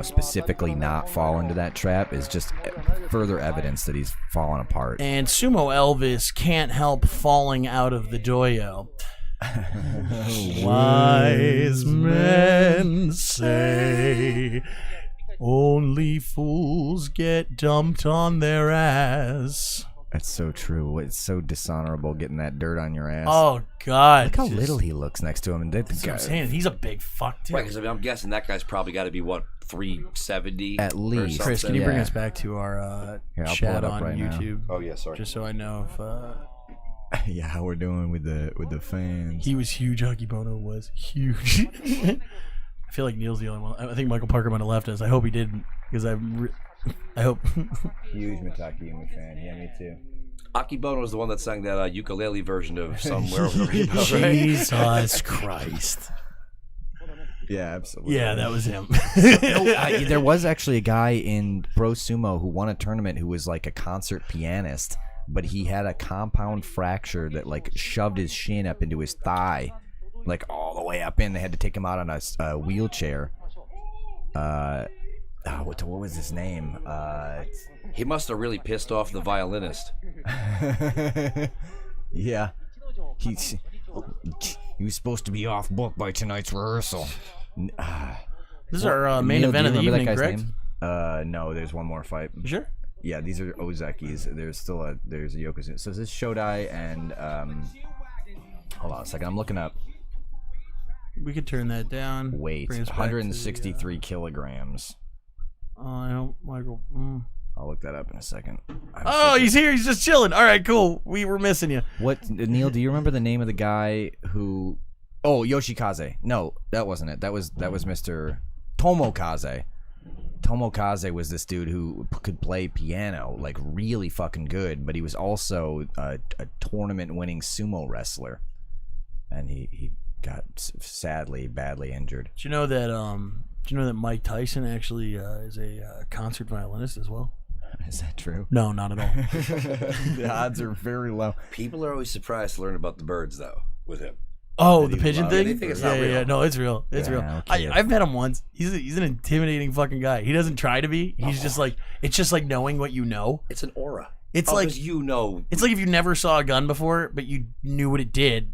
specifically not fall into that trap is just further evidence that he's fallen apart. And Sumo Elvis can't help falling out of the doyo. Wise men say only Only fools get dumped on their ass. That's so true. It's so dishonorable getting that dirt on your ass. Oh God! Look how little he looks next to him. And That's what I'm saying. He's a big fuck too. Right, because I'm guessing that guy's probably got to be what 370 at least. Chris, can you bring Yeah. us back to our Here, I'll pull chat it up on right now. YouTube? Oh yeah, sorry. Just so I know if Yeah, how we're doing with the fans. he was huge. Aki Bono was huge. I feel like Neil's the only one. I think Michael Parker might have left us. I hope he didn't, because I hope. Huge Mitaki Yumi fan. Yeah, me too. Aki Bono is the one that sang that ukulele version of Somewhere Over the Rainbow, right? Jesus Christ. Yeah, absolutely. Yeah, that was him. There was actually a guy in Pro Sumo who won a tournament who was like a concert pianist, but he had a compound fracture that like shoved his shin up into his thigh, like all the way up in. They had to take him out on a wheelchair. What was his name? He must have really pissed off the violinist. Yeah. He was supposed to be off book by tonight's rehearsal. This is our main Neil, event do of you the remember evening, that guy's correct? name? No, there's one more fight. You sure? Yeah, these are Ozekis. There's still there's a Yokozuna. So this is Shodai and hold on a second. I'm looking up We could turn that down. weight. Bring us back to the, 163 kilograms. I don't, Michael. I'll look that up in a second. Oh, he's here. He's just chilling. All right, cool. We were missing you. What, Neil? Do you remember the name of the guy who? Oh, Yoshikaze. No, that wasn't it. That was Mr. Tomokaze. Tomokaze was this dude who could play piano like really fucking good, but he was also a tournament-winning sumo wrestler, and he got sadly badly injured. Do you know that? Do you know that Mike Tyson actually is a concert violinist as well? Is that true? No, not at all. The odds are very low. People are always surprised to learn about the birds, though, with him. Oh, the pigeon thing? They think it's yeah, not yeah, real. yeah. No, it's real. It's Yeah, real. okay. I've met him once. He's an intimidating fucking guy. He doesn't try to be. He's just like, it's just like knowing what you know. It's an aura. It's Oh, like 'cause you know. It's like if you never saw a gun before, but you knew what it did,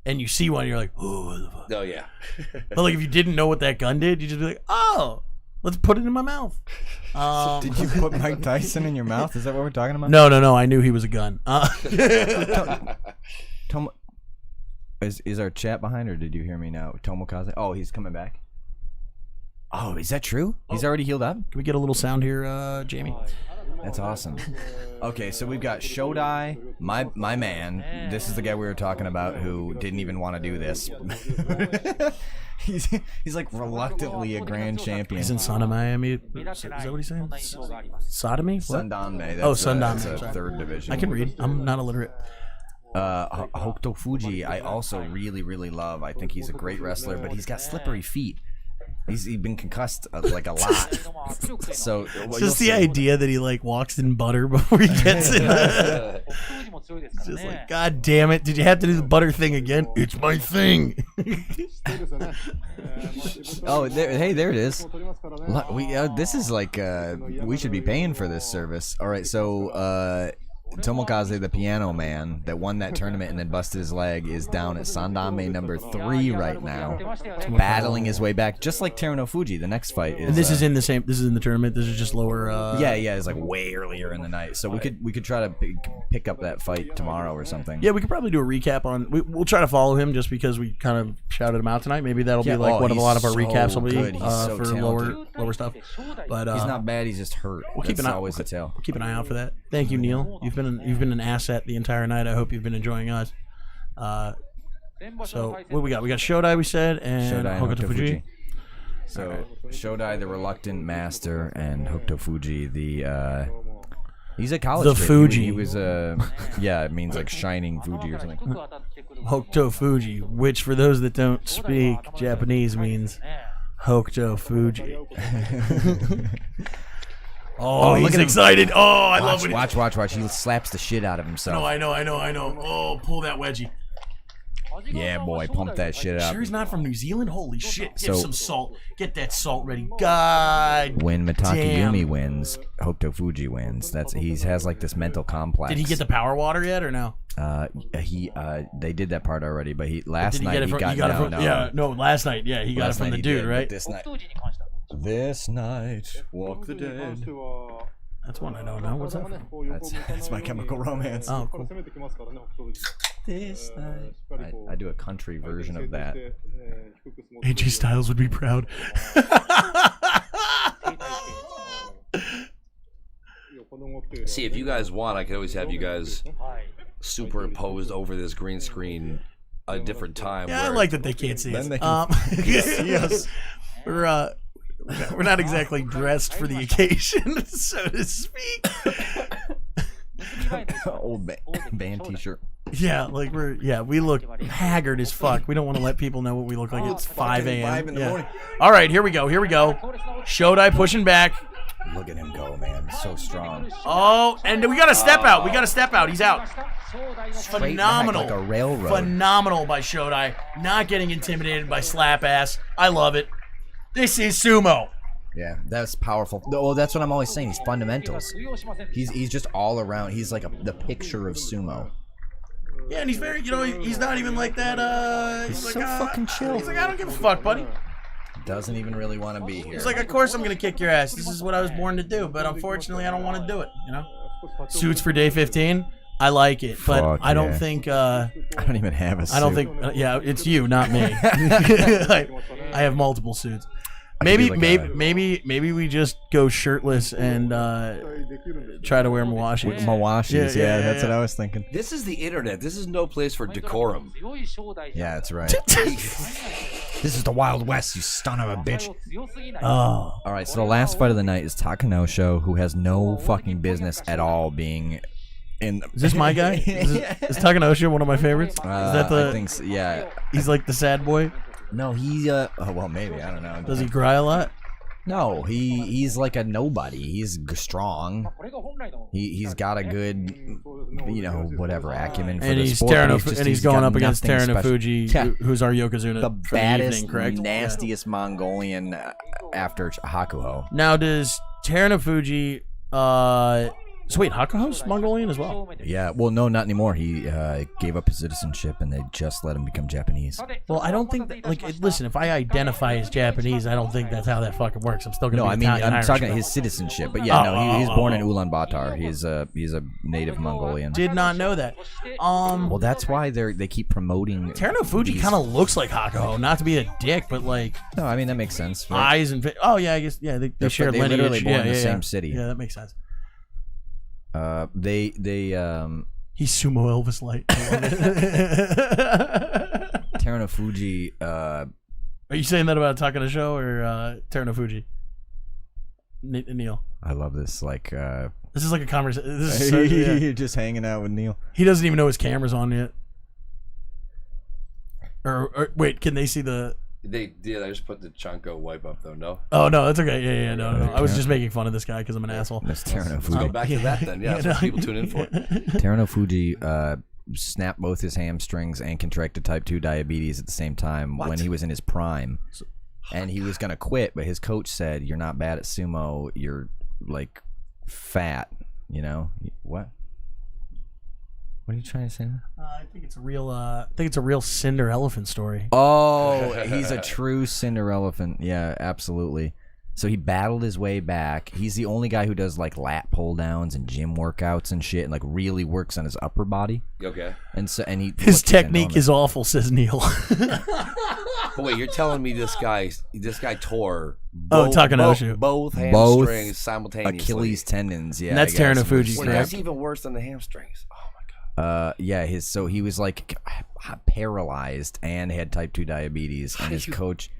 and you see one, you're like, oh, what the fuck? Oh yeah. But like if you didn't know what that gun did, you just be like, oh, let's put it in my mouth. Did you put Mike Tyson in your mouth? Is that what we're talking about? No. I knew he was a gun. Tomo, is our chat behind, or did you hear me now? Tomokaze? Oh, he's coming back. Oh, is that true? He's already healed up? Can we get a little sound here, Jamie? That's awesome. Okay, so we've got Shodai, my man. This is the guy we were talking about who didn't even want to do this. he's like reluctantly a grand champion. He's in Miami. Is that what he's saying? Sodomy? What? Sandanme. Oh, Sandanme, That's a sorry. third division. I can read. I'm not illiterate. Hokuto Fuji, I also really, really love. I think he's a great wrestler, but he's got slippery feet. He's been concussed like a lot. So It's just the idea that he like walks in butter before he gets in. It's just like, God damn it! Did you have to do the butter thing again? It's my thing. oh, there it is. This is like we should be paying for this service. All right, so Tomokaze, the piano man that won that tournament and then busted his leg, is down at Sandanme number 3 right now, battling his way back, just like Teruno Fuji. The next fight is. And this is in the same. This is in the tournament. This is just lower. Yeah, it's like way earlier in the night. So we could try to pick up that fight tomorrow or something. Yeah, we could probably do a recap on. We'll try to follow him just because we kind of shouted him out tonight. Maybe that'll be like what a lot of our recaps will be good. He's so for talented. lower stuff. But He's not bad. He's just hurt. We'll keep That's an eye. always the tale. We'll keep an eye out for that. Thank you, Neil. You've been an asset the entire night. I hope you've been enjoying us. So what we got? We got Shodai, we said, and Shodai and Hokuto Fuji. So Shodai, the reluctant master, and Hokuto Fuji, the he's a college The kid. Fuji. He was it means like shining Fuji or something. Hokuto Fuji, which for those that don't speak Japanese means Hokuto Fuji. Oh, he's look at him. excited. Oh, I love it. Watch. He slaps the shit out of himself. No, I know. Oh, pull that wedgie. Yeah, boy, pump that shit up. Sure he's not from New Zealand? Holy shit. Get So- some salt. Get that salt ready. God. When Mitaki damn. Yumi wins, Hokuto Fuji wins. He has like this mental complex. Did he get the power water yet or no? They did that part already, but last Did he night get it he from, got he got it no, from no. yeah, no, last night, yeah, he got it Last from night the he dude, did, but right? This night, This night, walk the この部分に関して dead. は That's one I don't know. What's that なかなか from? ねこう横 That's My Chemical Romance. Oh, これ cool. 攻めてきますからね、北勝富士 This が。しっかり I, こう I do a country 相手に version 正 of 当し that. て低く相撲を取れる AJ Styles would be proud. 横の動きというのは See, if you guys want, I could always have you guys はい。 superimposed over this green screen a different time. Yeah, I where- like that they can't see us. Then they can See us. We're not exactly dressed for the occasion, so to speak. 結び前の一番 Old 大関 band 正代 T-shirt. Yeah, we look haggard as fuck. We don't want to let people know what we look like. It's 5 a.m. 5 in the Yeah. morning. All right, here we go. Shodai pushing back. Look at him go, man. So strong. Oh, and we got to step out. We got to step out. He's out. 正代の Straight back Phenomenal. like a railroad. Phenomenal by Shodai. Not getting intimidated by slap ass. I love it. This is sumo. Yeah, that's powerful. Well, that's what I'm always saying. He's fundamentals. 通用しませんでした He's just all around. He's like the picture of sumo. Yeah, and he's very, he's not even like that. He's like, so fucking chill. He's like, I don't give a fuck, buddy. Doesn't even really want to be here. He's like, of course I'm gonna kick your ass. This is what I was born to do, but unfortunately I don't want to do it. Suits for day 15. I like it, but Fuck I don't yeah. think. I don't even have a suit. I don't think. Yeah, it's you, not me. I have multiple suits. Maybe, like maybe we just go shirtless and try to wear mawashis. Mawashis, Yeah, that's what yeah. I was thinking. This is the internet. This is no place for decorum. 強い正代じゃ Yeah, that's right. This is the Wild West, you son of a bitch. 強すぎない Oh, All right, so the last fight of the night is Takanosho, who has no fucking business at all being in. is this my guy? Is Takanosha one of my favorites? Is that I think so, yeah. He's like the sad boy. No, he. Oh, well, maybe I don't know. Does he cry a lot? No, he's like a nobody. He's strong. これが本来の He's got a good, whatever acumen for And the he's sport. but and he's going got up against nothing special. Terunofuji, Yeah. who's our Yokozuna The for baddest, the evening, correct? nastiest Mongolian after Hakuho. Now, does Terunofuji, so wait, Hakuho's Mongolian as well? Yeah, well, no, not anymore. He gave up his citizenship and they just let him become Japanese. Well, I don't think that, listen, if I identify as Japanese, I don't think that's how that fucking works. I'm still gonna No, be I mean, Italian I'm Irish, talking bro. his citizenship. But yeah, no, he's born in Ulaanbaatar. He's a native Mongolian. Did not know that. Well, that's why they keep promoting. Terunofuji these- kind of looks like Hakuho, not to be a dick, but like No, I mean that makes sense. Right? eyes and oh yeah, I guess yeah, they They're- share they lineage. literally born yeah, in the yeah, same yeah. city. Yeah, that makes sense. They He's sumo Elvis Light. Terunofuji. Are you saying that about Takanosho or Terunofuji? Neil. I love this. Like This is like a conversation. This is so, yeah. you're just hanging out with Neil. He doesn't even know his camera's on yet. Or wait, can they see the? They just put the Chanko wipe up though. No. Oh no, that's okay. Yeah, no. I was just making fun of this guy because I'm an asshole. That's Go Terunofuji. back to that then. Yeah, that's what people tune in for. Terunofuji snapped both his hamstrings and contracted type 2 diabetes at the same time when he was in his prime. And he was gonna quit, but his coach said, "You're not bad at sumo. You're like fat. You know what? What are you trying to say?" I think it's a real. I think it's a real Cinder Elephant story. Oh, he's a true Cinder Elephant. Yeah, absolutely. So he battled his way back. He's the only guy who does like lat pull downs and gym workouts and shit, and like really works on his upper body. Okay. And so, and he His look, he's technique enormous. is awful, says Neil. But wait, you're telling me this guy tore Takanosho. both hamstrings simultaneously. Achilles tendons. Yeah, And that's I guess. Terunofuji, Well, correct? that's even worse than the hamstrings. Oh my god. Yeah, so he was like paralyzed and had type 2 diabetes, and his coach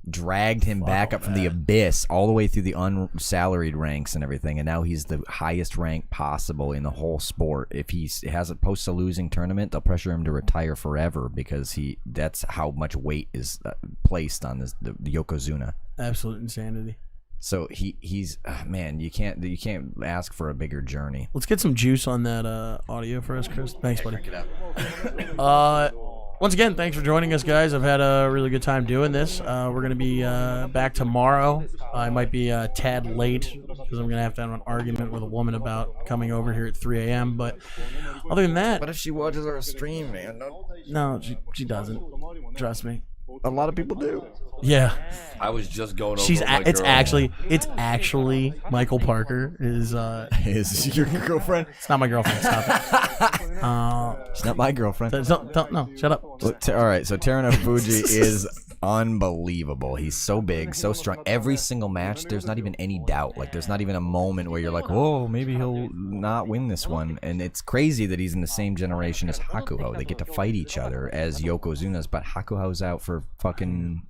dragged him back up from the abyss all the way through the unsalaried ranks and everything, and now he's the highest rank possible in the whole sport. If he has a post a losing tournament, they'll pressure him to retire forever because that's how much weight is placed on the Yokozuna. Absolute insanity. So he's man, you can't ask for a bigger journey. Let's get some juice on that audio for us, Chris. Thanks, buddy. Once again, thanks for joining us, guys. I've had a really good time doing this. We're going to be back tomorrow. I might be a tad late because I'm going to have an argument with a woman about coming over here at 3 a.m. But other than that, What if she watches our stream, man? no, she doesn't. Trust me. a lot of people do. Yeah. I was just going over. She's with my it's girl. actually Michael Parker is Is your girlfriend? it's not my girlfriend. Stop it. She's not my girlfriend. Don't no, shut up. Look, all right, so Teruno Fuji is unbelievable. He's so big, so strong. Every single match, there's not even any doubt. Like, there's not even a moment where you're like, whoa, maybe he'll not win this one. And it's crazy that he's in the same generation as Hakuho. They get to fight each other as Yokozunas, but Hakuho's out for fucking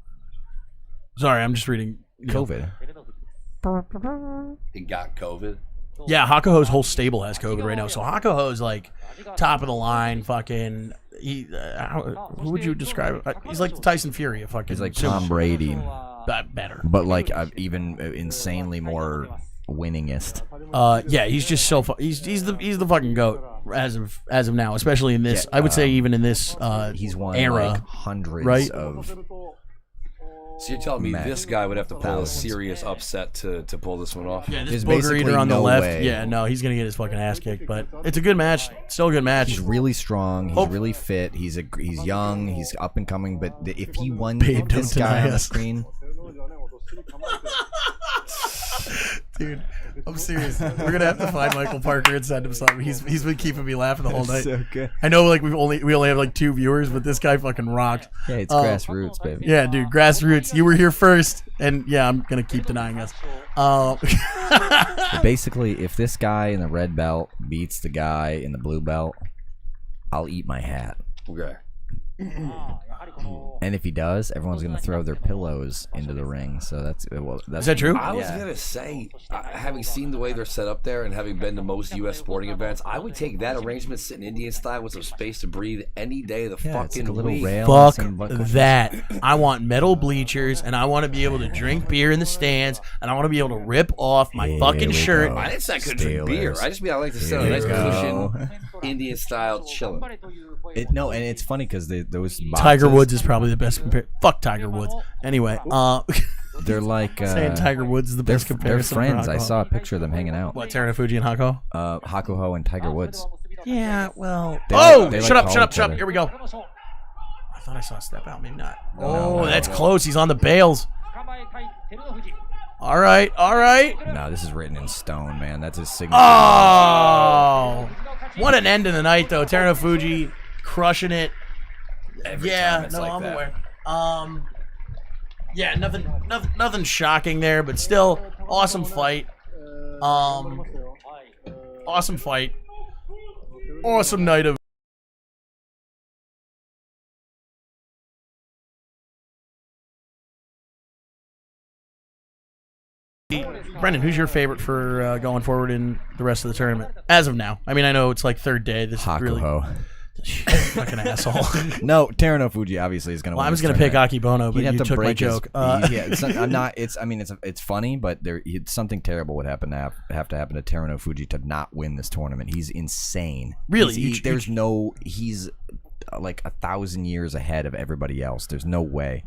Sorry, I'm just reading. COVID. He got COVID. Yeah, Hakuho's whole stable has COVID right now. So Hakuho's like top of the line, fucking. Who would you describe? He's like the Tyson Fury of fucking. He's like sumo. Tom Brady, Better. but like even insanely more winningest. Yeah, he's just so. He's the fucking goat as of now, especially in this. Yeah, I would say even in this He's won era, like hundreds right? of. So you're telling me Matt. this guy would have to pull a Thousands. serious upset to pull this one off? Yeah, this There's booger basically eater on the no left. way. Yeah, no, he's gonna get his fucking ass kicked. But it's a good match. Still a good match. He's really strong. He's Oh. really fit. He's young. He's up and coming. But if he won Babe, this don't guy deny on the us. screen, Dude, I'm serious. We're gonna have to find Michael Parker and send him something. He's been keeping me laughing the whole night. so good. I know, like we only have like 2 viewers, but this guy fucking rocks. Yeah, it's grassroots, baby. Yeah, dude, grassroots. You were here first, and yeah, I'm gonna keep denying us. Basically, if this guy in the red belt beats the guy in the blue belt, I'll eat my hat. Okay. And if he does, everyone's gonna throw their pillows into the ring. So that's Is that true? I was gonna say, having seen the way they're set up there and having been to most U.S. sporting events, I would take that arrangement, sitting Indian style with some space to breathe, any day of the Yeah, it's fucking like a little week. rail. Fuck and some butt cushions. that. I want metal bleachers, and I want to be able to drink beer in the stands, and I want to be able to rip off my Here fucking we shirt. go. I didn't say I couldn't drink beer. Steelers. I just mean I like to sit on Here a nice we go. cushion, Indian style, chilling. No, and it's funny because those boxes, Tiger Woods is probably the best compare. Fuck Tiger Woods. Anyway, they're like saying Tiger Woods is the best they're comparison. for friends. I Hakuho. saw a picture of them hanging out. What, Teruno Fuji and Hako? Hakuho and Tiger Woods. Yeah, well. They Oh, like- they shut like up, call shut up, each shut up. other. Here we go. I thought I saw a step out, maybe not. No, That's close. He's on the bales. All right, all right. No, this is written in stone, man. That's his signature. Oh, what an end to the night, though. Teruno Fuji crushing it. Every Yeah, time it's no, like I'm that. aware. Yeah, nothing shocking there, but still awesome fight. Awesome fight. Awesome night of. Brendan, who's your favorite for going forward in the rest of the tournament as of now? I mean, I know it's like third day. This is really Hakuho. fucking asshole. No, Teruno Fuji obviously is gonna. Well, win I was this gonna pick tournament. Aki Bono, but He'd have you to took my break his- joke. yeah, it's not, I'm not. It's. I mean, it's funny, but something terrible would have to happen to Teruno Fuji to not win this tournament. He's insane. Really? He's like 1,000 years ahead of everybody else. There's no way.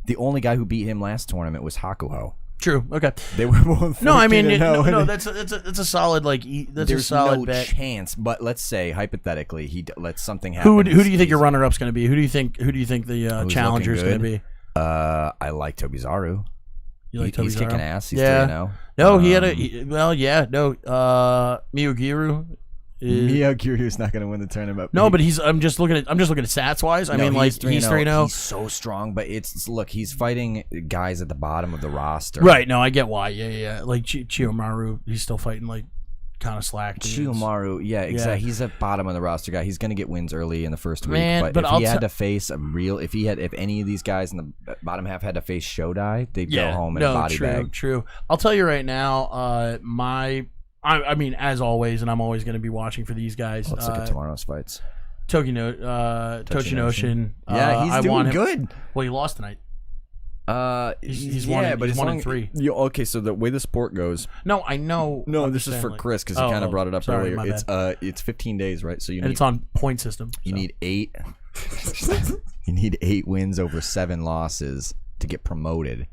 The only guy who beat him last tournament was Hakuho. True. Okay. They were both. No, I mean, 14-0. no, that's a solid that's There's a solid no bet. chance. But let's say hypothetically, he lets something happen. Who do you think your runner-up's going to be? Who do you think the Who's challenger's looking going to good? be? I like Tobizaru. You like He's Tobizaru? kicking ass. He's Yeah. 3-0. No, he had Miyogiru. Miyagiryu's not going to win the tournament. No, but I'm just looking at stats wise. I mean, like he's 3-0. He's so strong, but look, he's fighting guys at the bottom of the roster. Right. No, I get why. Yeah. Like Chiyomaru, he's still fighting like kind of slack. dudes. Chiyomaru, yeah, exactly. He's a bottom of the roster guy. He's going to get wins early in the first week. Man, but if I'll he had t- to face if any of these guys in the bottom half had to face Shodai, they'd go home in a body bag. True. I'll tell you right now, I mean, as always, and I'm always going to be watching for these guys. Let's look at tomorrow's fights. Tochinoshin. Yeah, he's I doing want him. good. Well, he lost tonight. He's yeah, won. but He's as 1 long- in 3. Okay, so the way the sport goes. No, I know. No, I'm this just is for saying, like- Chris because he kind of brought it up sorry, earlier. my It's bad. it's 15 days, right? So you And need it's on point system. you so. need 8. You need 8 wins over 7 losses to get promoted.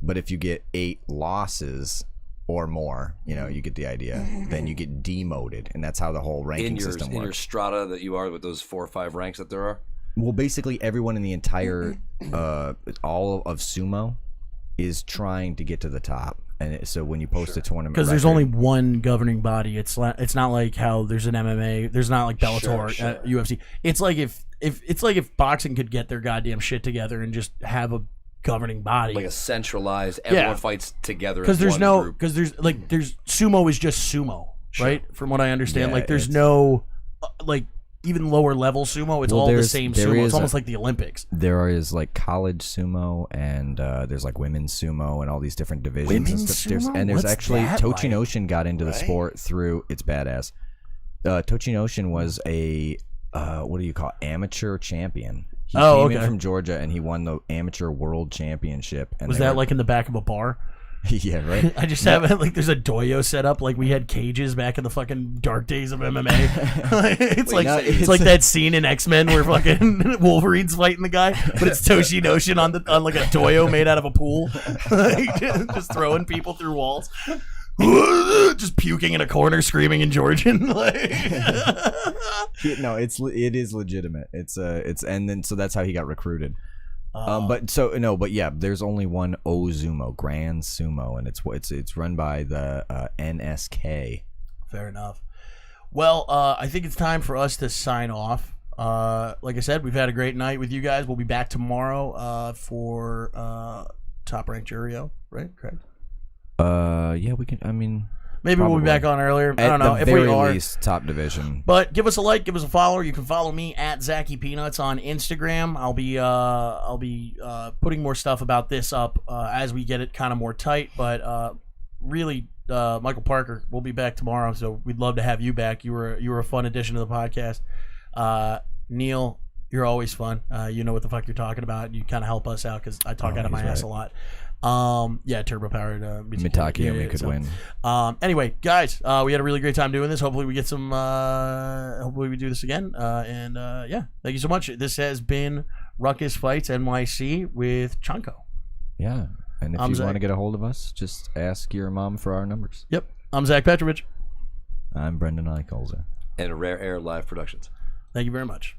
But if you get 8 losses or more, you get the idea. Then you get demoted, and that's how the whole ranking system in your works. strata that you are with those 4 or 5 ranks that there are. Well, basically everyone in the entire all of sumo is trying to get to the top, and so when you post a tournament, because there's only one governing body. It's not like how there's an MMA. There's not like Bellator, UFC. It's like if boxing could get their goddamn shit together and just have a governing body, like a centralized, everyone fights together. Because there's sumo is just sumo, right? From what I understand, like there's no like even lower level sumo. It's all the same sumo. It's almost like the Olympics. There is like college sumo, and there's like women's sumo, and all these different divisions. Women's and stuff. sumo? And there's What's actually that Tochinoshin got into the sport through it's badass. Tochinoshin was a what do you call amateur champion. He came in from Georgia, and he won the amateur world championship. And was that like in the back of a bar? Yeah, right. I just have like there's a doyo set up like we had cages back in the fucking dark days of MMA. It's like that scene in X-Men where fucking Wolverine's fighting the guy, but it's Tochinoshin on like a doyo made out of a pool, just throwing people through walls, just puking in a corner, screaming in Georgian. No, it is legitimate. It's and then so that's how he got recruited. But yeah, there's only one Ozumo, Grand Sumo, and it's run by the NSK. Fair enough. Well, I think it's time for us to sign off. Like I said, we've had a great night with you guys. We'll be back tomorrow for Top Rank Jurio, right? Correct. Yeah, we can. I mean, maybe we'll be back on earlier. I don't know if we are. Least, top division. But give us a like, give us a follow. You can follow me at Zachy Peanuts on Instagram. I'll be putting more stuff about this up as we get it kind of more tight. But really, Michael Parker, we'll be back tomorrow. So we'd love to have you back. You were a fun addition to the podcast. Neil, you're always fun. You know what the fuck you're talking about. You kind of help us out because I talk out of my ass a lot. Turbo powered Mitaki and we could win. Anyway, guys, we had a really great time doing this. Hopefully we get some hopefully we do this again. Thank you so much. This has been Ruckus Fights NYC with Chanko. Yeah. And if you want to get a hold of us, just ask your mom for our numbers. Yep. I'm Zach Petrovich. I'm Brendan Eichholzer. And Rare Air Live Productions. Thank you very much.